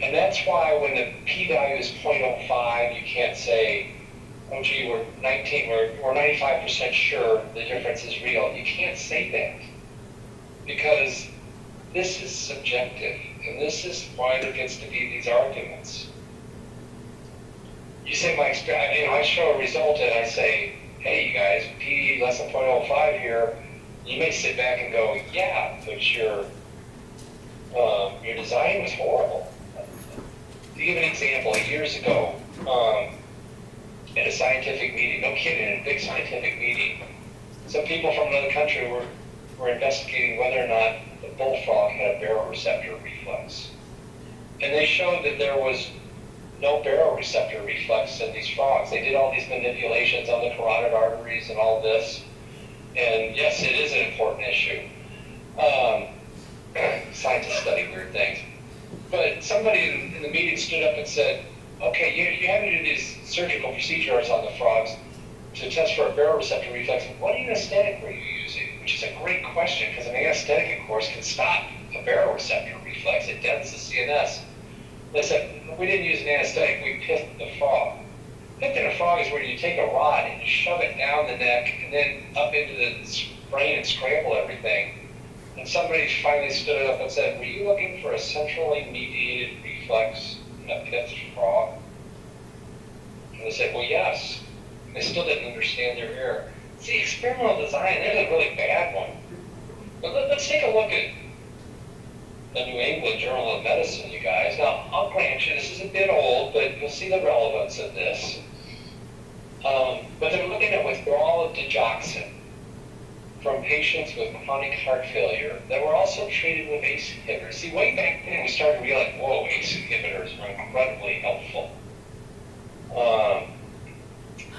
And that's why when the p-value is 0.05, you can't say, oh gee, we're 95% sure the difference is real. You can't say that, because this is subjective, and this is why there gets to be these arguments. You say I show a result and I say, hey you guys, p less than 0.05 here. You may sit back and go, yeah, but your design was horrible. To give an example, years ago, at a scientific meeting, no kidding, in a big scientific meeting, some people from another country were investigating whether or not the bullfrog had a baroreceptor reflex. And they showed that there was no baroreceptor reflex in these frogs. They did all these manipulations on the carotid arteries and all this. And yes, it is an important issue. Scientists study weird things. But somebody in the meeting stood up and said, okay, you have to do these surgical procedures on the frogs to test for a baroreceptor reflex. What anesthetic were you using? Which is a great question, because an anesthetic, of course, can stop a baroreceptor reflex. It dents the CNS. They said, we didn't use an anesthetic, we piffed the frog. Piffing a frog is where you take a rod and you shove it down the neck and then up into the brain and scramble everything. And somebody finally stood up and said, were you looking for a centrally mediated reflex in a piffed frog? And they said, well, yes. And they still didn't understand their error. See, experimental design, there's a really bad one. But let's take a look at the New England Journal of Medicine, you guys. Now, I'll grant you, this is a bit old, but you'll see the relevance of this. But they're looking at withdrawal of digoxin from patients with chronic heart failure that were also treated with ACE inhibitors. See, way back then we started to realize, whoa, ACE inhibitors were incredibly helpful.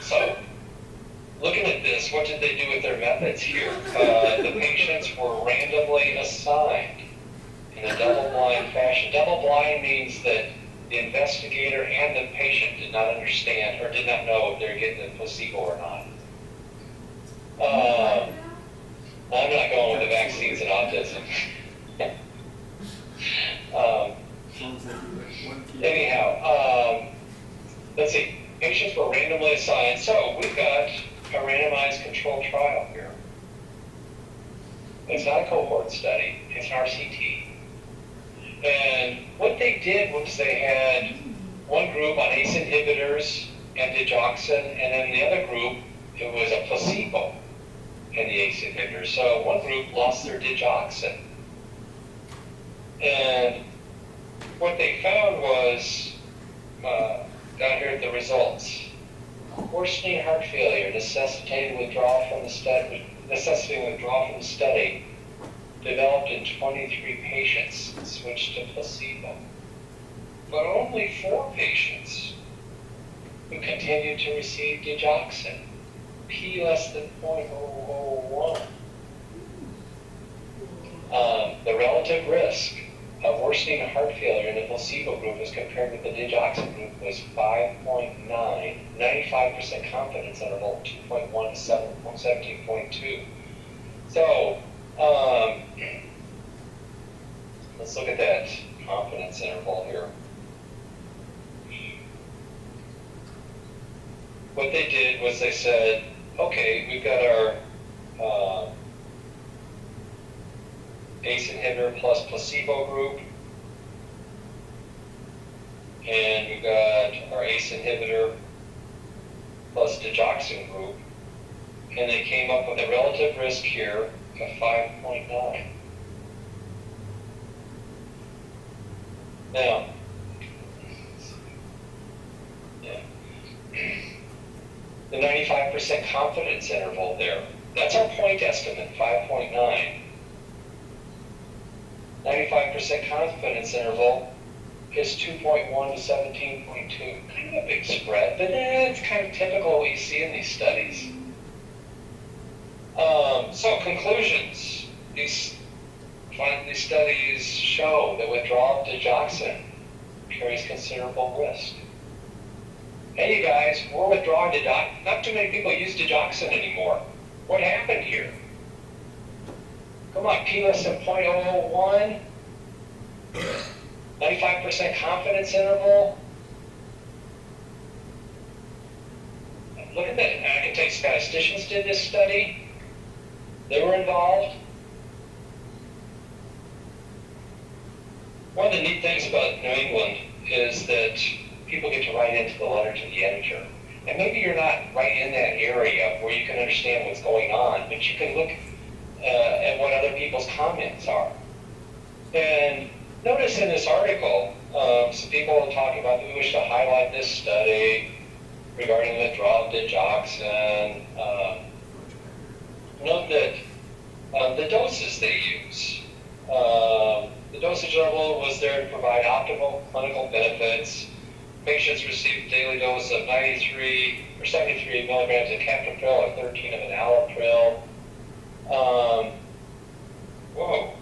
So, looking at this, what did they do with their methods here? The patients were randomly assigned in a double-blind fashion. Double-blind means that the investigator and the patient did not understand or did not know if they're getting the placebo or not. I'm not going with the vaccines and autism. Anyhow, let's see. Patients were randomly assigned. So we've got a randomized controlled trial here. It's not a cohort study. It's an RCT. And what they did was they had one group on ACE inhibitors and digoxin, and then the other group, it was a placebo and the ACE inhibitors. So one group lost their digoxin. And what they found was, down here at the results, worsening heart failure necessitating withdrawal from the study developed in 23 patients switched to placebo, but only 4 patients who continued to receive digoxin, p less than 0.001. The relative risk of worsening heart failure in the placebo group as compared with the digoxin group was 5.9, 95% confidence interval, 2.1 to 17.2. So, let's look at that confidence interval here. What they did was they said, okay, we've got our ACE inhibitor plus placebo group, and we've got our ACE inhibitor plus digoxin group, and they came up with a relative risk here of 5.9. Now, yeah, the 95% confidence interval there, that's our point estimate, 5.9. 95% confidence interval is 2.1 to 17.2. Kind of a big spread, but it's kind of typical what you see in these studies. So conclusions. These studies show that withdrawal of digoxin carries considerable risk. Hey, you guys, we're withdrawing digoxin. Not too many people use digoxin anymore. What happened here? Come on, p less than 0.001, 95% confidence interval. Look at that. I can tell you, statisticians did this study. They were involved. One of the neat things about New England is that people get to write into the letter to the editor. And maybe you're not right in that area where you can understand what's going on, but you can look at what other people's comments are. And notice in this article, some people are talking about we wish to highlight this study regarding the withdrawal of digoxin. Note that the doses they use, the dosage level was there to provide optimal clinical benefits. Patients received daily dose of 93 or 73 milligrams of captopril or 13 of enalapril. Whoa,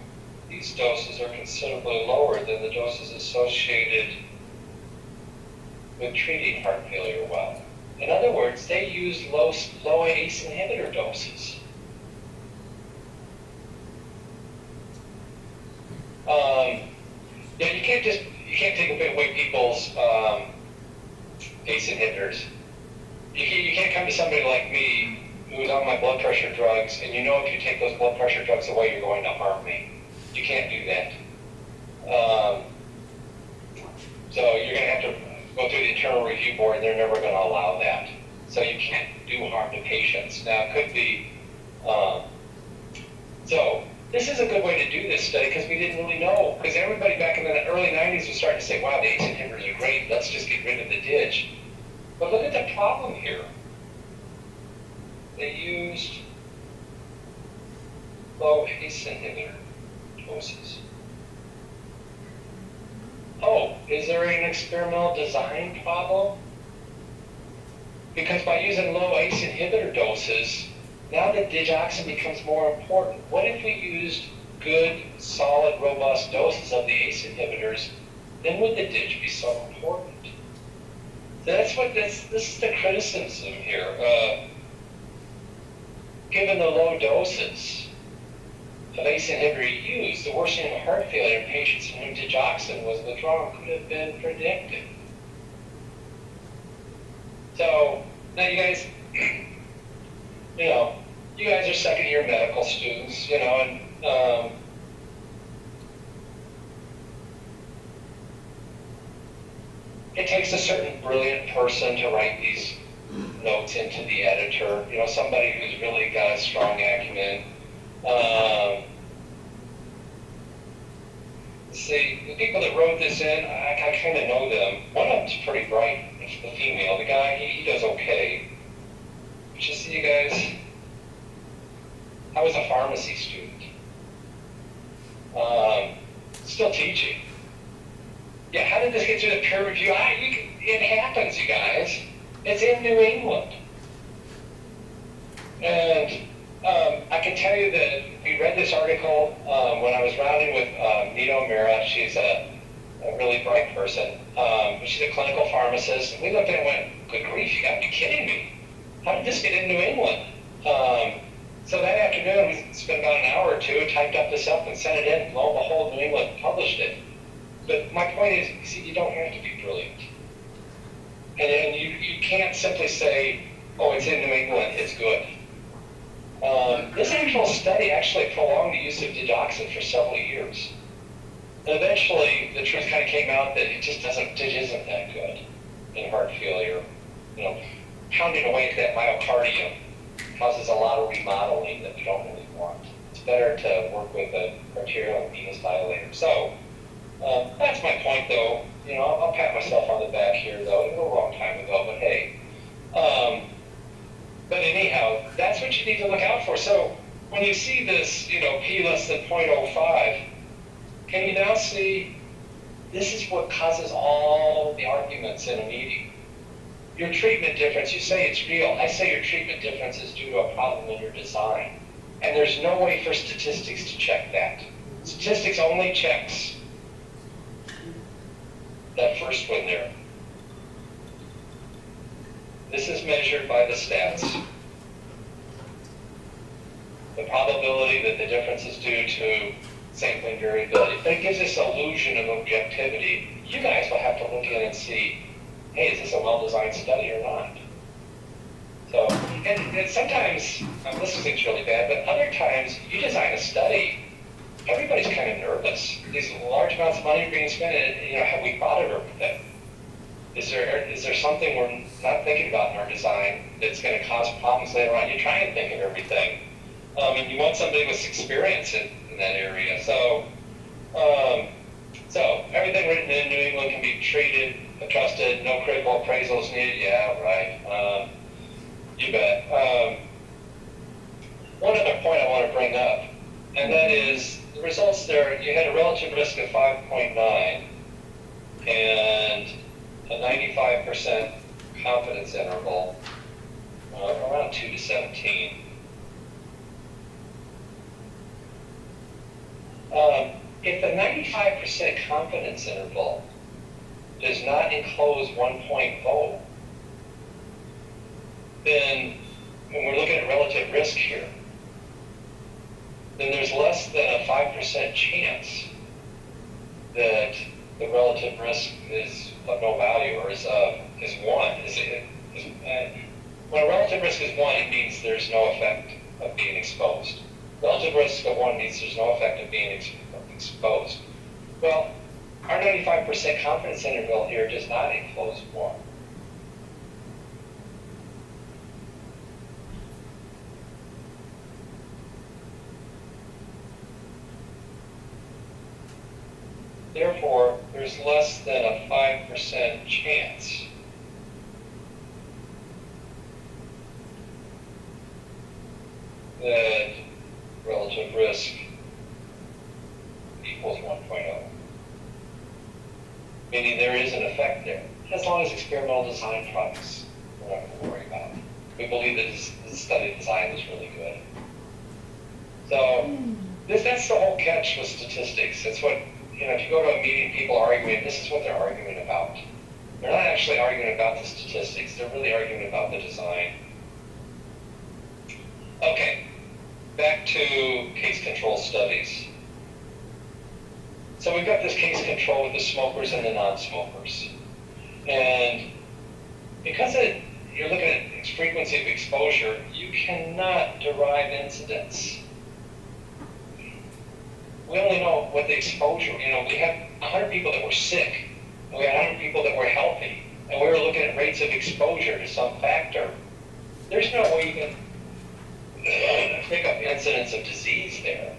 these doses are considerably lower than the doses associated with treating heart failure well. In other words, they used low ACE inhibitor doses. You can't take away people's ACE inhibitors. You can't come to somebody like me who's on my blood pressure drugs, and you know if you take those blood pressure drugs away, you're going to harm me. You can't do that. So you're going to have to go through the internal review board, and they're never going to allow that. So you can't do harm to patients. Now, it could be, so this is a good way to do this study because we didn't really know, because everybody back in the early 90s was starting to say, wow, the ACE inhibitors are great, let's just get rid of the DIG. But look at the problem here. They used low ACE inhibitor doses. Oh, is there an experimental design problem? Because by using low ACE inhibitor doses, now the digoxin becomes more important. What if we used good, solid, robust doses of the ACE inhibitors? Then would the DIG be so important? So that's what this is the criticism here. Given the low doses of ACE inhibitor used, the worsening of heart failure in patients in whom digoxin was withdrawn could have been predicted. So now you guys, you guys are second-year medical students, and it takes a certain brilliant person to write these notes into the editor, somebody who's really got a strong acumen. see, the people that wrote this in, I kind of know them. One of them's pretty bright, it's the female. The guy, he does okay. But you see, you guys, I was a pharmacy student. Still teaching. Yeah, how did this get through the peer review? It happens, you guys. It's in New England. And I can tell you that we read this article when I was rounding with Nita O'Meara. She's a really bright person. She's a clinical pharmacist. And we looked at it and went, good grief, you gotta be kidding me. How did this get in New England? So that afternoon, we spent about an hour or two, typed up this up and sent it in. Lo and behold, New England published it. But my point is, you see, you don't have to be brilliant. And you can't simply say, oh, it's in New England, it's good. This actual study actually prolonged the use of digoxin for several years. And eventually, the truth kind of came out that it isn't that good in heart failure. You know, pounding away at that myocardium causes a lot of remodeling that we don't really want. It's better to work with a arterial and venous dilator. So, that's my point, though. You know, I'll pat myself on the back here, though. It was a long time ago, but hey. But anyhow, that's what you need to look out for. So when you see this, you know, P less than 0.05, can you now see this is what causes all the arguments in a meeting? Your treatment difference, you say it's real. I say your treatment difference is due to a problem in your design. And there's no way for statistics to check that. Statistics only checks that first one there. This is measured by the stats. The probability that the difference is due to sampling variability. But it gives this illusion of objectivity. You guys will have to look in and see, hey, is this a well-designed study or not? So, and sometimes, this isn't really bad, but other times you design a study, everybody's kind of nervous. These large amounts of money are being spent, and, you know, have we thought of everything? Is there something we're not thinking about in our design that's going to cause problems later on? You try and think of everything. And you want somebody with experience in that area. So everything written in New England can be treated, adjusted, no critical appraisals needed. Yeah, right. You bet. One other point I want to bring up, and that is the results there. You had a relative risk of 5.9 and a 95% confidence interval, around 2 to 17. If the 95% confidence interval does not enclose 1.0, then when we're looking at relative risk here, then there's less than a 5% chance that the relative risk is of no value or is 1. When a relative risk is 1, it means there's no effect of being exposed. Relative risk of 1 means there's no effect of being exposed. Well, our 95% confidence interval here does not enclose 1. Therefore, there's less than a 5% chance that relative risk equals 1.0. Meaning there is an effect there. As long as experimental design products, we're not going to worry about it. We believe that the study design is really good. So that's the whole catch with statistics. It's what, you know, if you go to a meeting, people are arguing, this is what they're arguing about. They're not actually arguing about the statistics, they're really arguing about the design. Okay, back to case control studies. So we've got this case control with the smokers and the non-smokers. And because you're looking at frequency of exposure, you cannot derive incidence. We only know what the exposure, you know, we had 100 people that were sick, and we had 100 people that were healthy, and we were looking at rates of exposure to some factor. There's no way you can pick up incidence of disease there.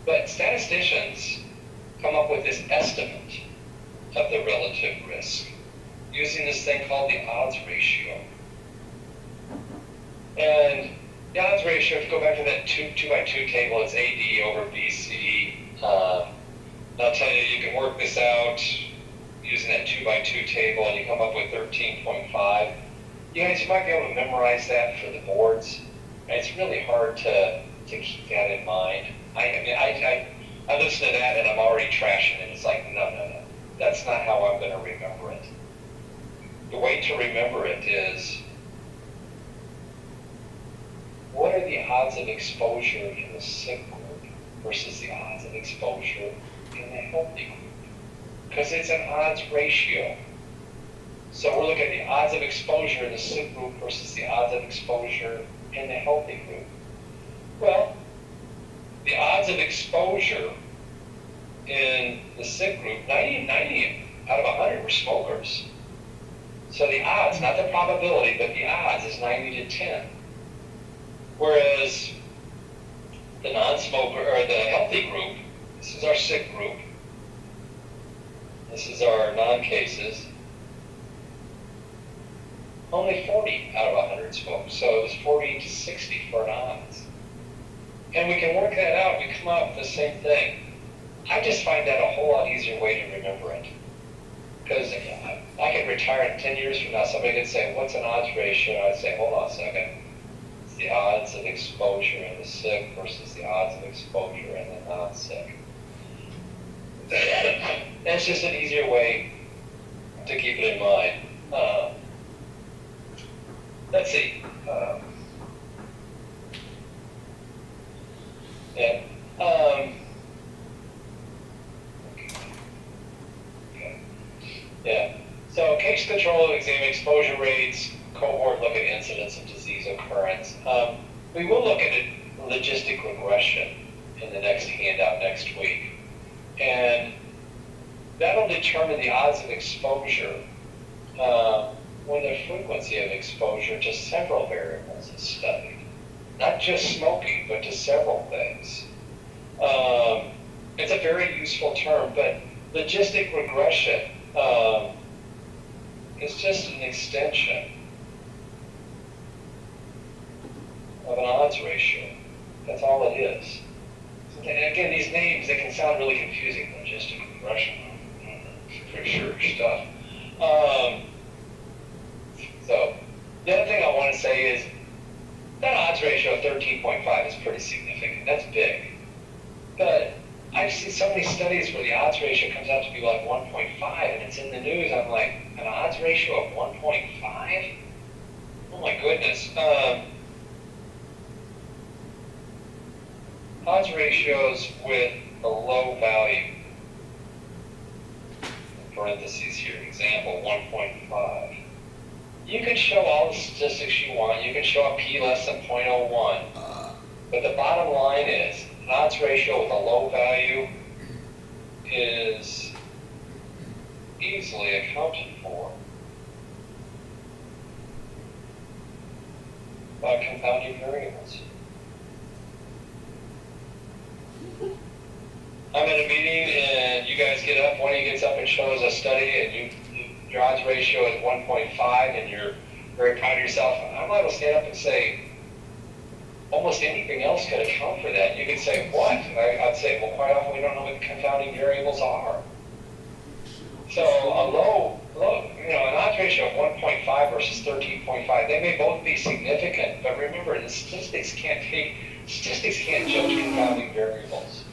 But statisticians come up with this estimate of the relative risk using this thing called the odds ratio. And the odds ratio, if you go back to that 2 by 2 table, it's AD over BC. I'll tell you, you can work this out using that 2 by 2 table, and you come up with 13.5. You guys, you might be able to memorize that for the boards. And it's really hard to keep that in mind. I listen to that and I'm already trashing it. It's like, no. That's not how I'm going to remember it. The way to remember it is, what are the odds of exposure in the sick group versus the odds of exposure in the healthy group? Because it's an odds ratio. So we're looking at the odds of exposure in the sick group versus the odds of exposure in the healthy group. Well, the odds of exposure in the sick group, 90 out of 100 were smokers. So the odds, not the probability, but the odds is 90 to 10. Whereas the non-smoker, or the healthy group, this is our sick group, this is our non-cases, only 40 out of 100 smoked. So it was 40 to 60 for an odds. And we can work that out. We come up with the same thing. I just find that a whole lot easier way to remember it. Because I could retire in 10 years from now. Somebody could say, what's an odds ratio? I'd say, hold on a second. It's the odds of exposure in the sick versus the odds of exposure in the non-sick. That's just an easier way to keep it in mind. Let's see. Yeah. Yeah. So case control, exam exposure rates, cohort look at incidence of disease occurrence. We will look at a logistic regression in the next handout next week. And that'll determine the odds of exposure when the frequency of exposure to several variables is studied. Not just smoking, but to several things. It's a very useful term, but logistic regression is just an extension of an odds ratio. That's all it is. And again, these names, they can sound really confusing. Logistic regression, pretty sure stuff. So the other thing I want to say is that odds ratio of 13.5 is pretty significant. That's big. But I've seen so many studies where the odds ratio comes out to be like 1.5, and it's in the news. I'm like, an odds ratio of 1.5? Oh my goodness. Odds ratios with a low value. In parentheses here, example 1.5. You can show all the statistics you want. You can show a p less than 0.01. But the bottom line is, an odds ratio with a low value is easily accounted for by confounding variables. I'm at a meeting and you guys get up, one of you gets up and shows a study and your odds ratio is 1.5 and you're very proud of yourself. I'm liable to stand up and say, almost anything else could account for that. You could say, what? I'd say, well, quite often we don't know what the confounding variables are. So a low, an odds ratio of 1.5 versus 13.5, they may both be significant, but remember, the statistics can't judge confounding variables.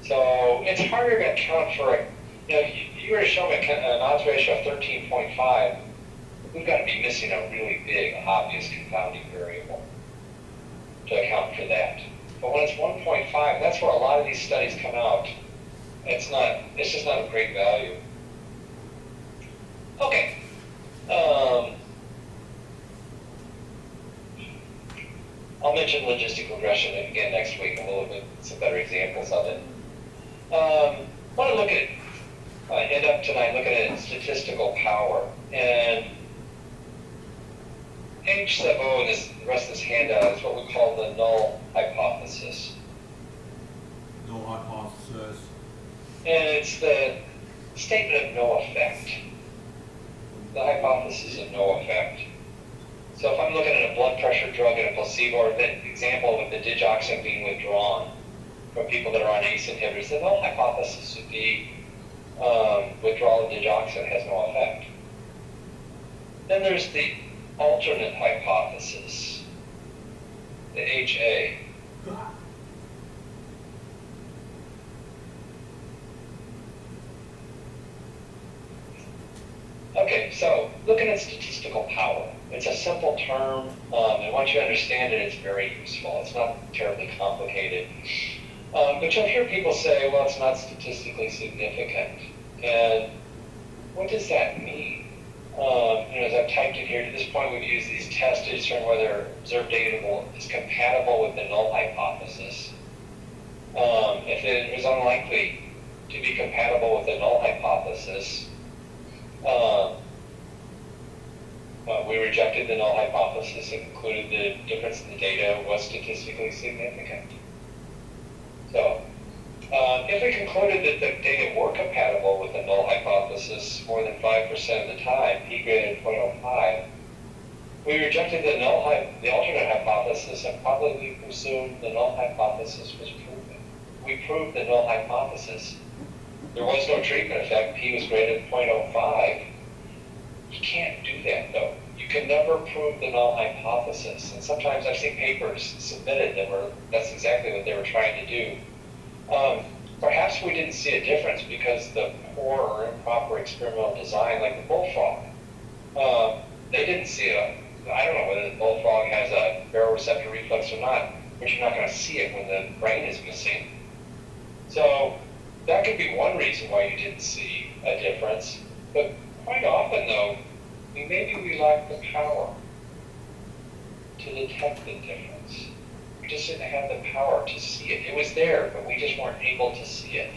So it's harder to account for, you were to show me an odds ratio of 13.5, we've got to be missing a really big, obvious confounding variable to account for that. But when it's 1.5, that's where a lot of these studies come out. It's just not a great value. Okay. I'll mention logistic regression again next week, and we'll look at some better examples of it. I want to look at, end up tonight looking at statistical power. And H7 and the rest of this handout is what we call the null hypothesis. Null hypothesis. And it's the statement of no effect. The hypothesis of no effect. So if I'm looking at a blood pressure drug and a placebo, or the example with the digoxin being withdrawn from people that are on ACE inhibitors, the null hypothesis would be withdrawal of digoxin has no effect. Then there's the alternate hypothesis, the HA. Okay, so looking at statistical power, it's a simple term, and once you understand it, it's very useful. It's not terribly complicated. But you'll hear people say, well, it's not statistically significant. And what does that mean? As I've typed it here, to this point we've used these tests to determine whether observed data is compatible with the null hypothesis. If it was unlikely to be compatible with the null hypothesis, we rejected the null hypothesis and concluded the difference in the data was statistically significant. So, if we concluded that the data were compatible with the null hypothesis more than 5% of the time, p greater than 0.05, we rejected the alternate hypothesis and probably presumed the null hypothesis was proven. We proved the null hypothesis. There was no treatment effect. P was greater than 0.05. You can't do that, though. You can never prove the null hypothesis. And sometimes I've seen papers submitted that's exactly what they were trying to do. Perhaps we didn't see a difference because the poor or improper experimental design, like the bullfrog, they didn't see it. I don't know whether the bullfrog has a baroreceptor reflex or not, but you're not going to see it when the brain is missing. So that could be one reason why you didn't see a difference. But quite often, though, maybe we lack the power to detect the difference. We just didn't have the power to see it. It was there, but we just weren't able to see it.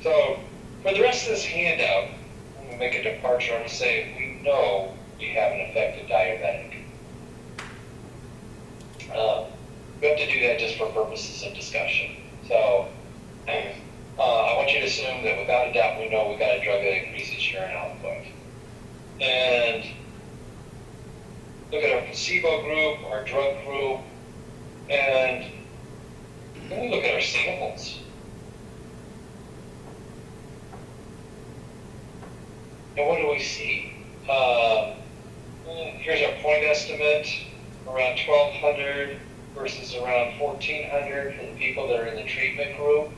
So for the rest of this handout, I'm going to make a departure. I'm going to say we know we have an effective diuretic. We have to do that just for purposes of discussion. So I want you to assume that without a doubt we know we've got a drug that increases urine output. And look at our placebo group, our drug group, and then we look at our samples. And what do we see? Here's our point estimate, around 1,200 versus around 1,400 for the people that are in the treatment group.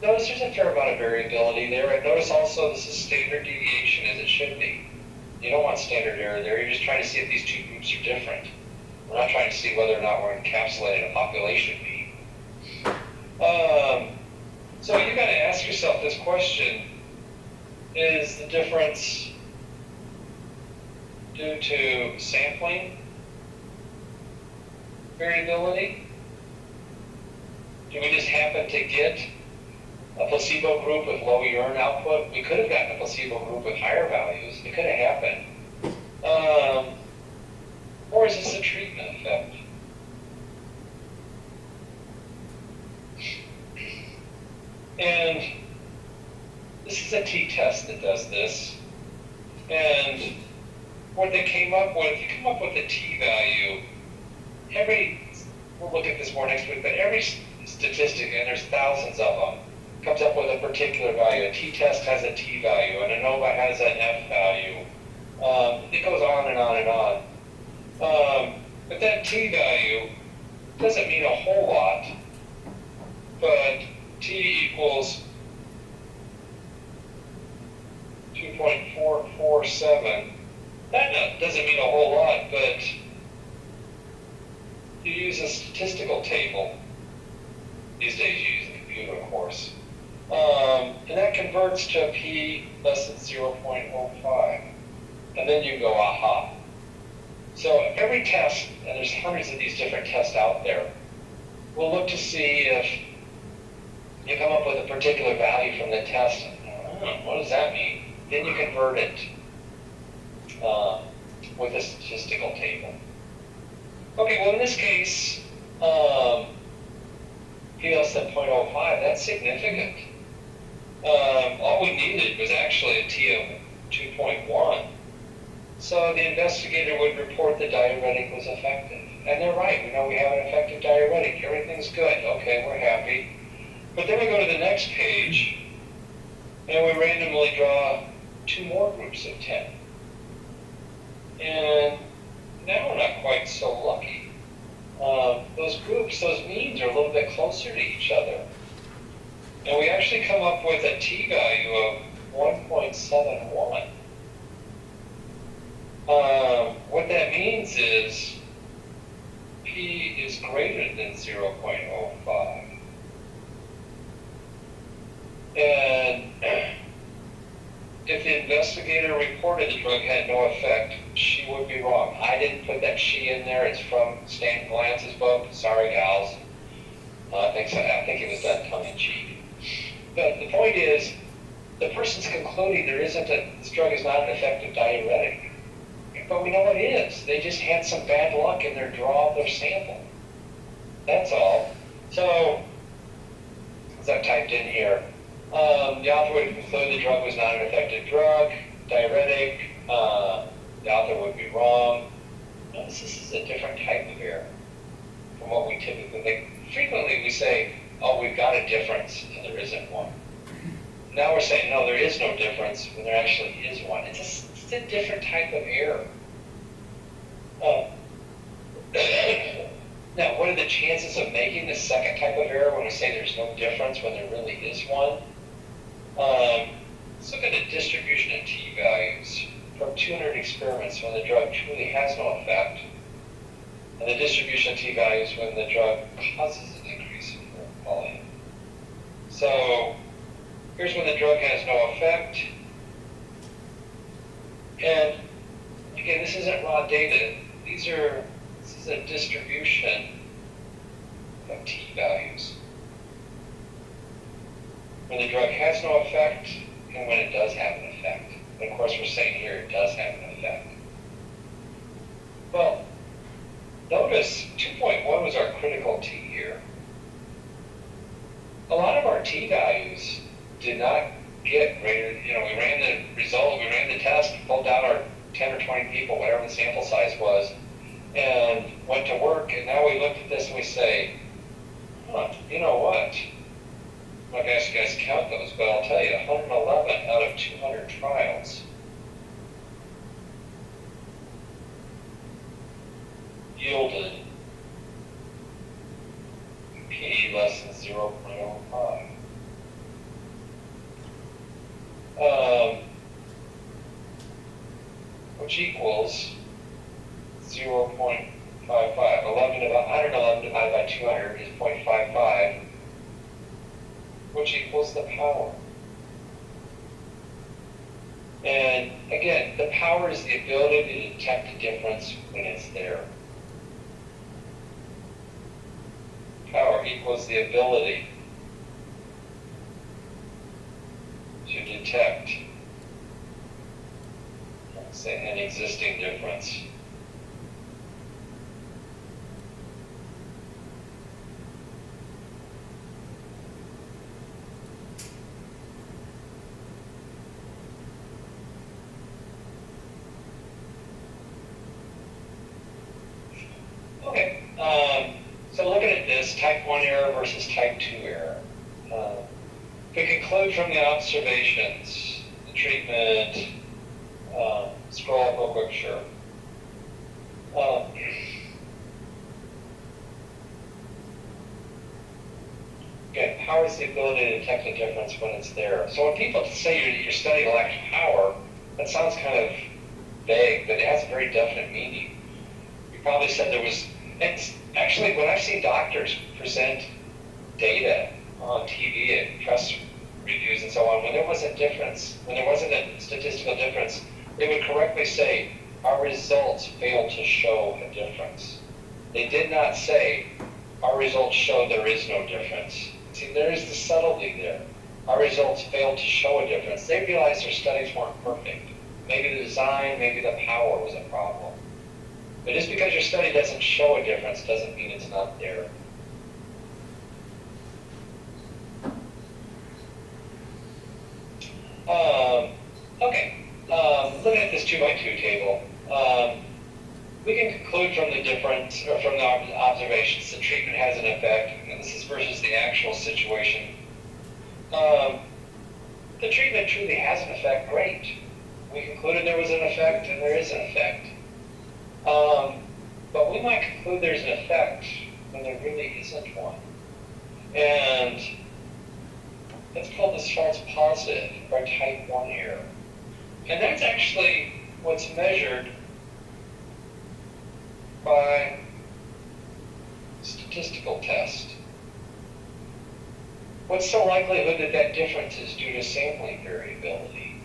Notice there's a fair amount of variability there. And notice also this is standard deviation as it should be. You don't want standard error there. You're just trying to see if these two groups are different. We're not trying to see whether or not we're encapsulating a population mean. So you got to ask yourself this question: is the difference due to sampling variability? Do we just happen to get a placebo group with low urine output? We could have gotten a placebo group with higher values. It could have happened. Or is this a treatment effect? And this is a t-test that does this. And what they came up with, you come up with a t-value. We'll look at this more next week, but every statistic, and there's thousands of them, comes up with a particular value. A t-test has a t-value, and ANOVA has an f-value. It goes on and on and on. But that t-value doesn't mean a whole lot, but t equals 2.447. That doesn't mean a whole lot, but you use a statistical table. These days you use a computer, of course. And that converts to a p less than 0.05. And then you go, aha. So every test, and there's hundreds of these different tests out there, we'll look to see if you come up with a particular value from the test. What does that mean? Then you convert it with a statistical table. Okay, well in this case, P less than 0.05, that's significant. All we needed was actually a T of 2.1. So the investigator would report the diuretic was effective. And they're right, we know we have an effective diuretic. Everything's good. Okay, we're happy. But then we go to the next page, and we randomly draw 2 more groups of 10. And now we're not quite so lucky. Those groups, those means are a little bit closer to each other. And we actually come up with a t-value of 1.71. What that means is P is greater than 0.05. And if the investigator reported the drug had no effect, she would be wrong. I didn't put that she in there. It's from Stan Glance's book. Sorry, gals. I think it was done tongue-in-cheek. But the point is, the person's concluding this drug is not an effective diuretic. But we know it is. They just had some bad luck in their draw of their sample. That's all. So, as I've typed in here, the author would conclude the drug was not an effective drug, diuretic. The author would be wrong. Notice this is a different type of error from what we typically think. Frequently we say, oh, we've got a difference, and there isn't one. Now we're saying, no, there is no difference when there actually is one. It's a different type of error. Now, what are the chances of making the second type of error when we say there's no difference when there really is one? Let's look at the distribution of t-values from 200 experiments when the drug truly has no effect, and the distribution of t-values when the drug causes an increase in urine volume. So, here's when the drug has no effect. And again, this isn't raw data. This is a distribution of t-values. When the drug has no effect and when it does have an effect. And of course we're saying here it does have an effect. Well, notice 2.1 was our critical t here. A lot of our t-values did not get rated. We ran the result, we ran the test, pulled out our 10 or 20 people, whatever the sample size was, and went to work, and now we look at this and we say, you know what? I'm not going to ask you guys to count those, but I'll tell you, 111 out of 200 trials yielded P less than 0.05. Which equals 0.55. 111 divided by 200 is 0.55, which equals the power. And again, the power is the ability to detect a difference when it's there. Power equals the ability to detect, let's say, an existing difference. Okay, so looking at this, type 1 error versus type 2 error. We conclude from the observations, the treatment, scroll up real quick, sure. Again, power is the ability to detect a difference when it's there. So when people say you're studying electric power, that sounds kind of vague, but it has a very definite meaning. You probably said there was, it's actually when I've seen doctors present data on TV and press reviews and so on, when there was a difference, when there wasn't a statistical difference, they would correctly say, our results failed to show a difference. They did not say, our results show there is no difference. See, there is the subtlety there. Our results failed to show a difference. They realized their studies weren't perfect. Maybe the design, maybe the power was a problem. But just because your study doesn't show a difference doesn't mean it's not there. Okay, looking at this 2 by 2 table, we can conclude from the difference, or from the observations, that treatment has an effect, and this is versus the actual situation. The treatment truly has an effect, great. We concluded there was an effect, and there is an effect. But we might conclude there's an effect when there really isn't one. And that's called the false positive, or type 1 error. And that's actually what's measured by statistical test. What's the likelihood that that difference is due to sampling variability?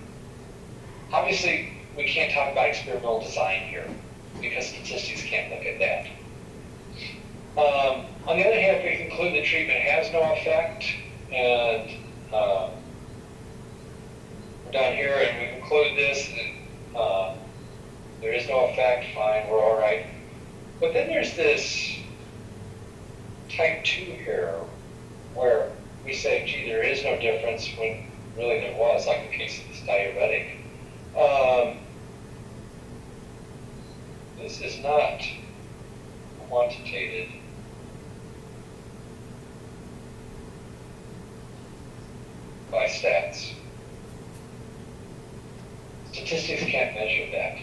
Obviously, we can't talk about experimental design here because statistics can't look at that. On the other hand, if we conclude the treatment has no effect, and we're down here and we conclude this, and there is no effect, fine, we're all right. But then there's this type 2 error where we say, gee, there is no difference when really there was, like the case of this diuretic. This is not quantitated. By stats. Statistics can't measure that.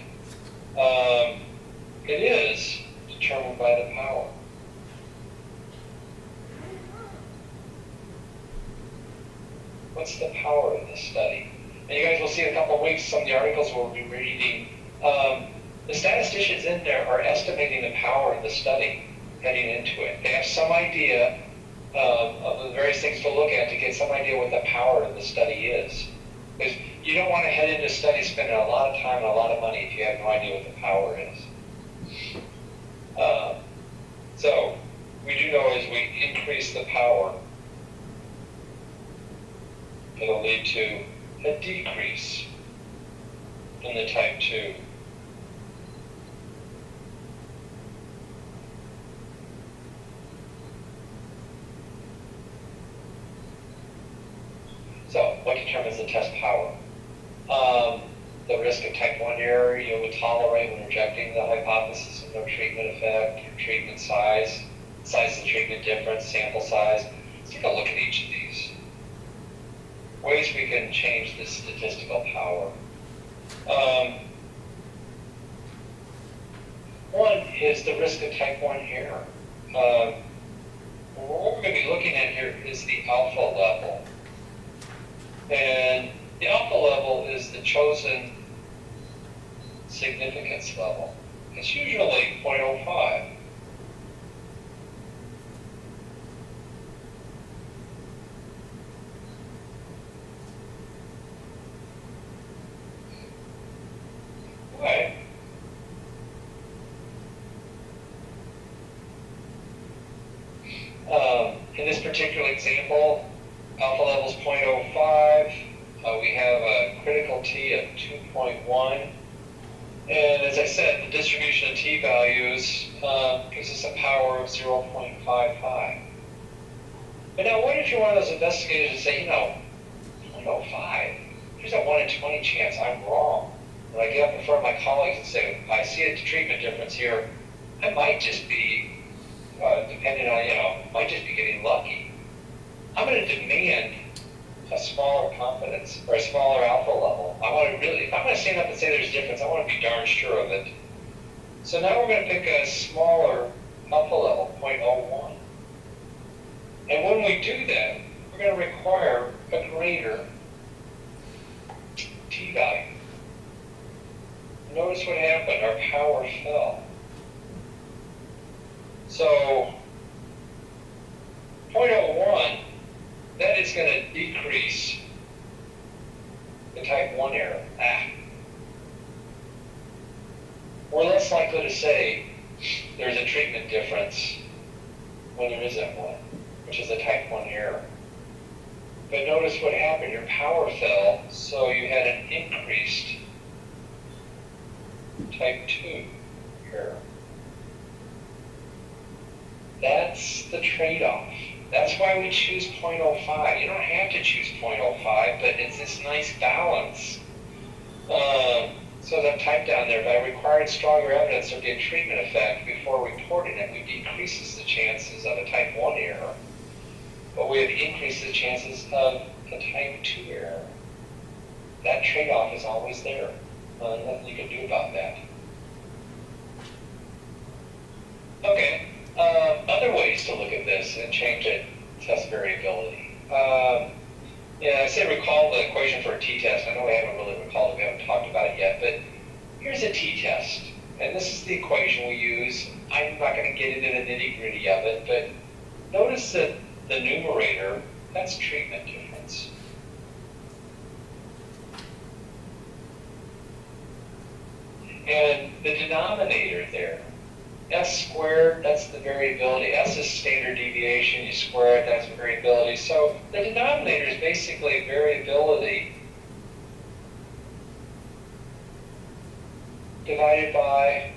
It is determined by the power. What's the power of this study? And you guys will see in a couple of weeks some of the articles we'll be reading. The statisticians in there are estimating the power of the study heading into it. They have some idea of the various things to look at to get some idea what the power of the study is. Because you don't want to head into a study spending a lot of time and a lot of money if you have no idea what the power is. So we do know as we increase the power, it'll lead to a decrease in the type 2. So, what determines the test power? The risk of type 1 error you would tolerate when rejecting the hypothesis of no treatment effect, treatment size, size of the treatment difference, sample size. Let's take a look at each of these. Ways we can change the statistical power. One is the risk of type 1 error. What we're going to be looking at here is the alpha level. And the alpha level is the chosen significance level. It's usually 0.05. Okay. In this particular example, alpha level is 0.05. We have a critical T of 2.1. And as I said, the distribution of T values gives us a power of 0.55. But now what if you're one of those investigators and say, 0.05, there's a 1 in 20 chance I'm wrong. When I get up in front of my colleagues and say, I see a treatment difference here, I might just be, depending on, might just be getting lucky. I'm going to demand a smaller confidence or a smaller alpha level. I want to really, if I'm going to stand up and say there's a difference, I want to be darn sure of it. So now we're going to pick a smaller alpha level, 0.01. And when we do that, we're going to require a greater t-value. Notice what happened, our power fell. So 0.01, that is going to decrease the type 1 error. We're less likely to say there's a treatment difference when there isn't one, which is a type 1 error. But notice what happened, your power fell, so you had an increased type 2 error. That's the trade-off That's why we choose 0.05. You don't have to choose 0.05, but it's this nice balance. So as I've typed down there, by requiring stronger evidence of the treatment effect before reporting it, we decreases the chances of a type 1 error, but we have increased the chances of a type 2 error. That trade-off is always there. Nothing you can do about that. Okay, other ways to look at this and change it, test variability. Yeah, I say recall the equation for a t-test. I know we haven't really recalled it, we haven't talked about it yet, but here's a t-test. And this is the equation we use. I'm not going to get into the nitty-gritty of it, but notice that the numerator, that's treatment difference. And the denominator there, S squared, that's the variability. S is standard deviation, you square it, that's variability. So the denominator is basically variability divided by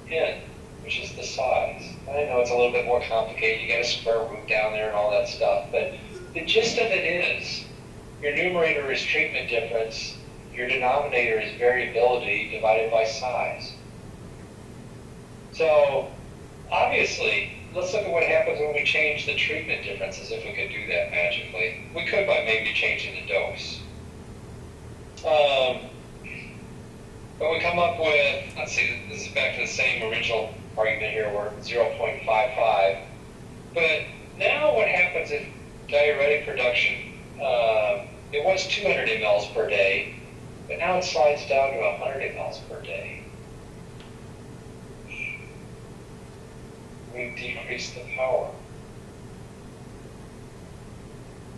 n, which is the size. I know it's a little bit more complicated, you got a square root down there and all that stuff, but the gist of it is, your numerator is treatment difference, your denominator is variability divided by size. So, obviously, let's look at what happens when we change the treatment differences, if we could do that magically. We could by maybe changing the dose. But we come up with, let's see, this is back to the same original argument here, we're 0.55. But now what happens if diuretic production, it was 200 mLs per day, but now it slides down to 100 mLs per day. We decrease the power.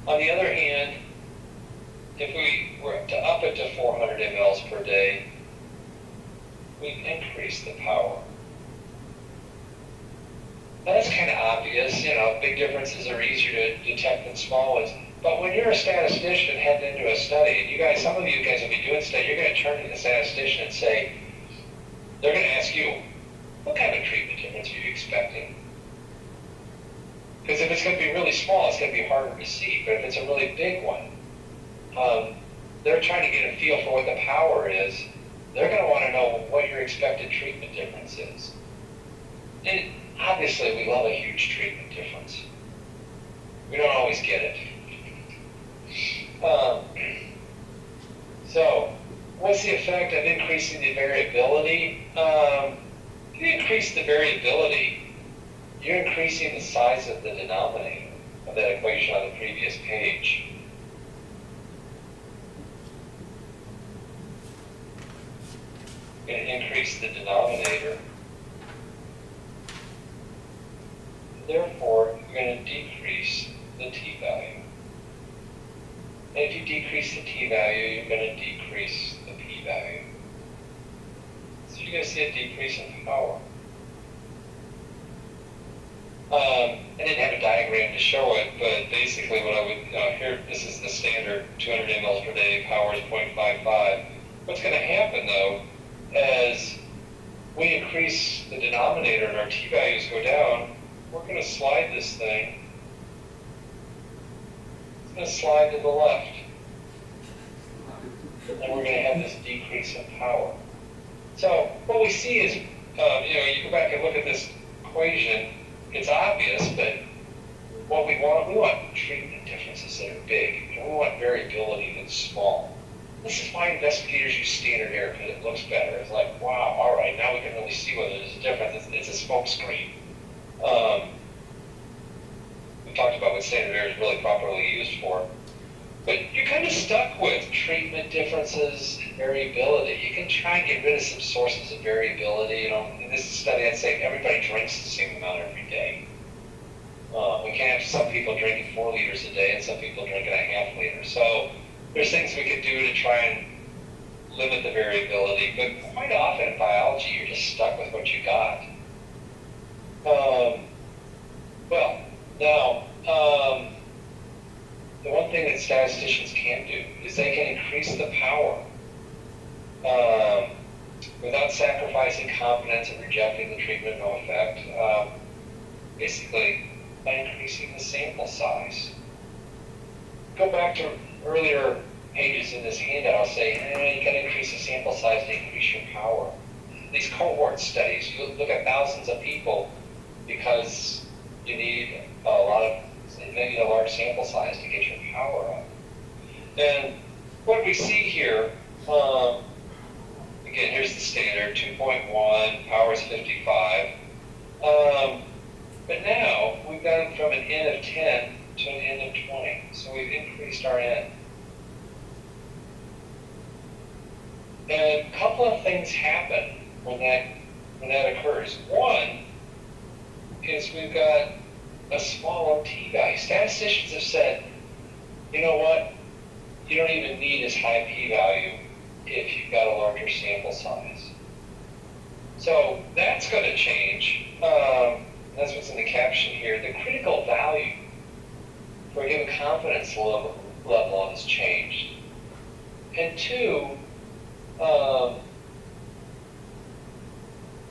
On the other hand, if we were to up it to 400 mLs per day, we increase the power. Now that's kind of obvious, big differences are easier to detect than small ones. But when you're a statistician heading into a study, and some of you guys will be doing study, you're going to turn to the statistician and say, they're going to ask you, what kind of treatment difference are you expecting? Because if it's going to be really small, it's going to be harder to see. But if it's a really big one, they're trying to get a feel for what the power is. They're going to want to know what your expected treatment difference is. And obviously, we love a huge treatment difference. We don't always get it. So, what's the effect of increasing the variability? If you increase the variability, you're increasing the size of the denominator of that equation on the previous page. You're going to increase the denominator. Therefore, you're going to decrease the t-value. And if you decrease the t-value, you're going to decrease the p-value. So you're going to see a decrease in power. I didn't have a diagram to show it, but basically what I would, here, this is the standard 200 mLs per day, power is 0.55. What's going to happen, though, as we increase the denominator and our t-values go down, we're going to slide this thing. It's going to slide to the left. And we're going to have this decrease in power. So what we see is, you go back and look at this equation, it's obvious, but what we want treatment differences that are big, and we want variability that's small. This is why investigators use standard error, because it looks better. It's like, wow, all right, now we can really see whether there's a difference. It's a smoke screen. We talked about what standard error is really properly used for. But you're kind of stuck with treatment differences and variability. You can try and get rid of some sources of variability. In this study, I'd say everybody drinks the same amount every day. We can't have some people drinking 4 liters a day and some people drinking a half liter. So there's things we could do to try and limit the variability. But quite often in biology, you're just stuck with what you got. The one thing that statisticians can do is they can increase the power without sacrificing confidence and rejecting the treatment of no effect. Basically, by increasing the sample size. Go back to earlier pages in this handout. I'll say, you got to increase the sample size to increase your power. These cohort studies, you look at thousands of people because you need maybe a large sample size to get your power up. And what we see here, again, here's the standard, 2.1, power is 55. But now we've gone from an N of 10 to an N of 20. So we've increased our N. And a couple of things happen when that occurs. One is we've got a smaller p-value. Statisticians have said, you know what? You don't even need as high p-value if you've got a larger sample size. So that's going to change. That's what's in the caption here. The critical value for a given confidence level has changed. And two,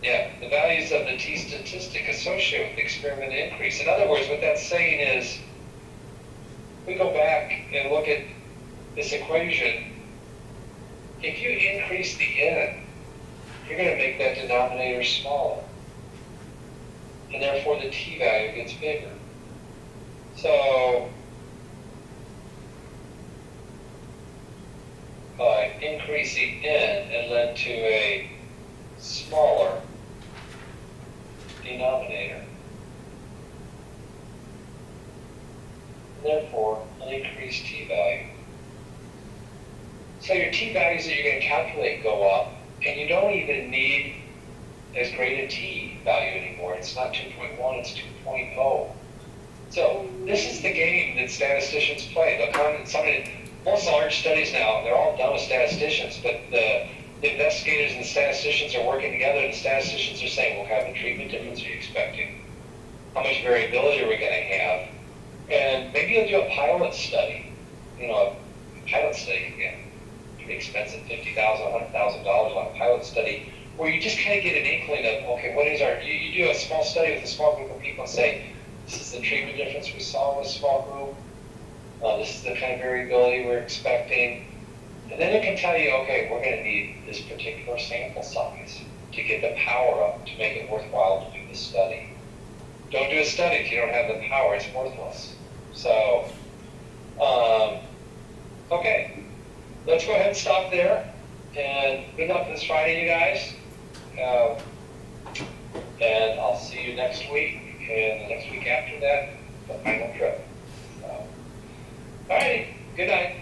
the values of the t-statistic associated with the experiment increase. In other words, what that's saying is, we go back and look at this equation. If you increase the n, you're going to make that denominator smaller. And therefore the t-value gets bigger. So, by increasing n, it led to a smaller denominator. Therefore, an increased t-value. So your t-values that you're going to calculate go up, and you don't even need as great a t-value anymore. It's not 2.1, it's 2.0. So this is the game that statisticians play. Most large studies now, they're all done with statisticians, but the investigators and the statisticians are working together, and the statisticians are saying, what kind of treatment difference are you expecting? How much variability are we going to have? And maybe you'll do a pilot study. A pilot study can get pretty expensive, $50,000, $100,000 on a pilot study, where you just kind of get an inkling of, okay, what is you do a small study with a small group of people and say, this is the treatment difference we saw in a small group. This is the kind of variability we're expecting. And then it can tell you, okay, we're going to need this particular sample size to get the power up to make it worthwhile to do the study. Don't do a study if you don't have the power, it's worthless. So, okay, let's go ahead and stop there. And good luck this Friday, you guys. And I'll see you next week, and the next week after that, the final trip. All righty, good night.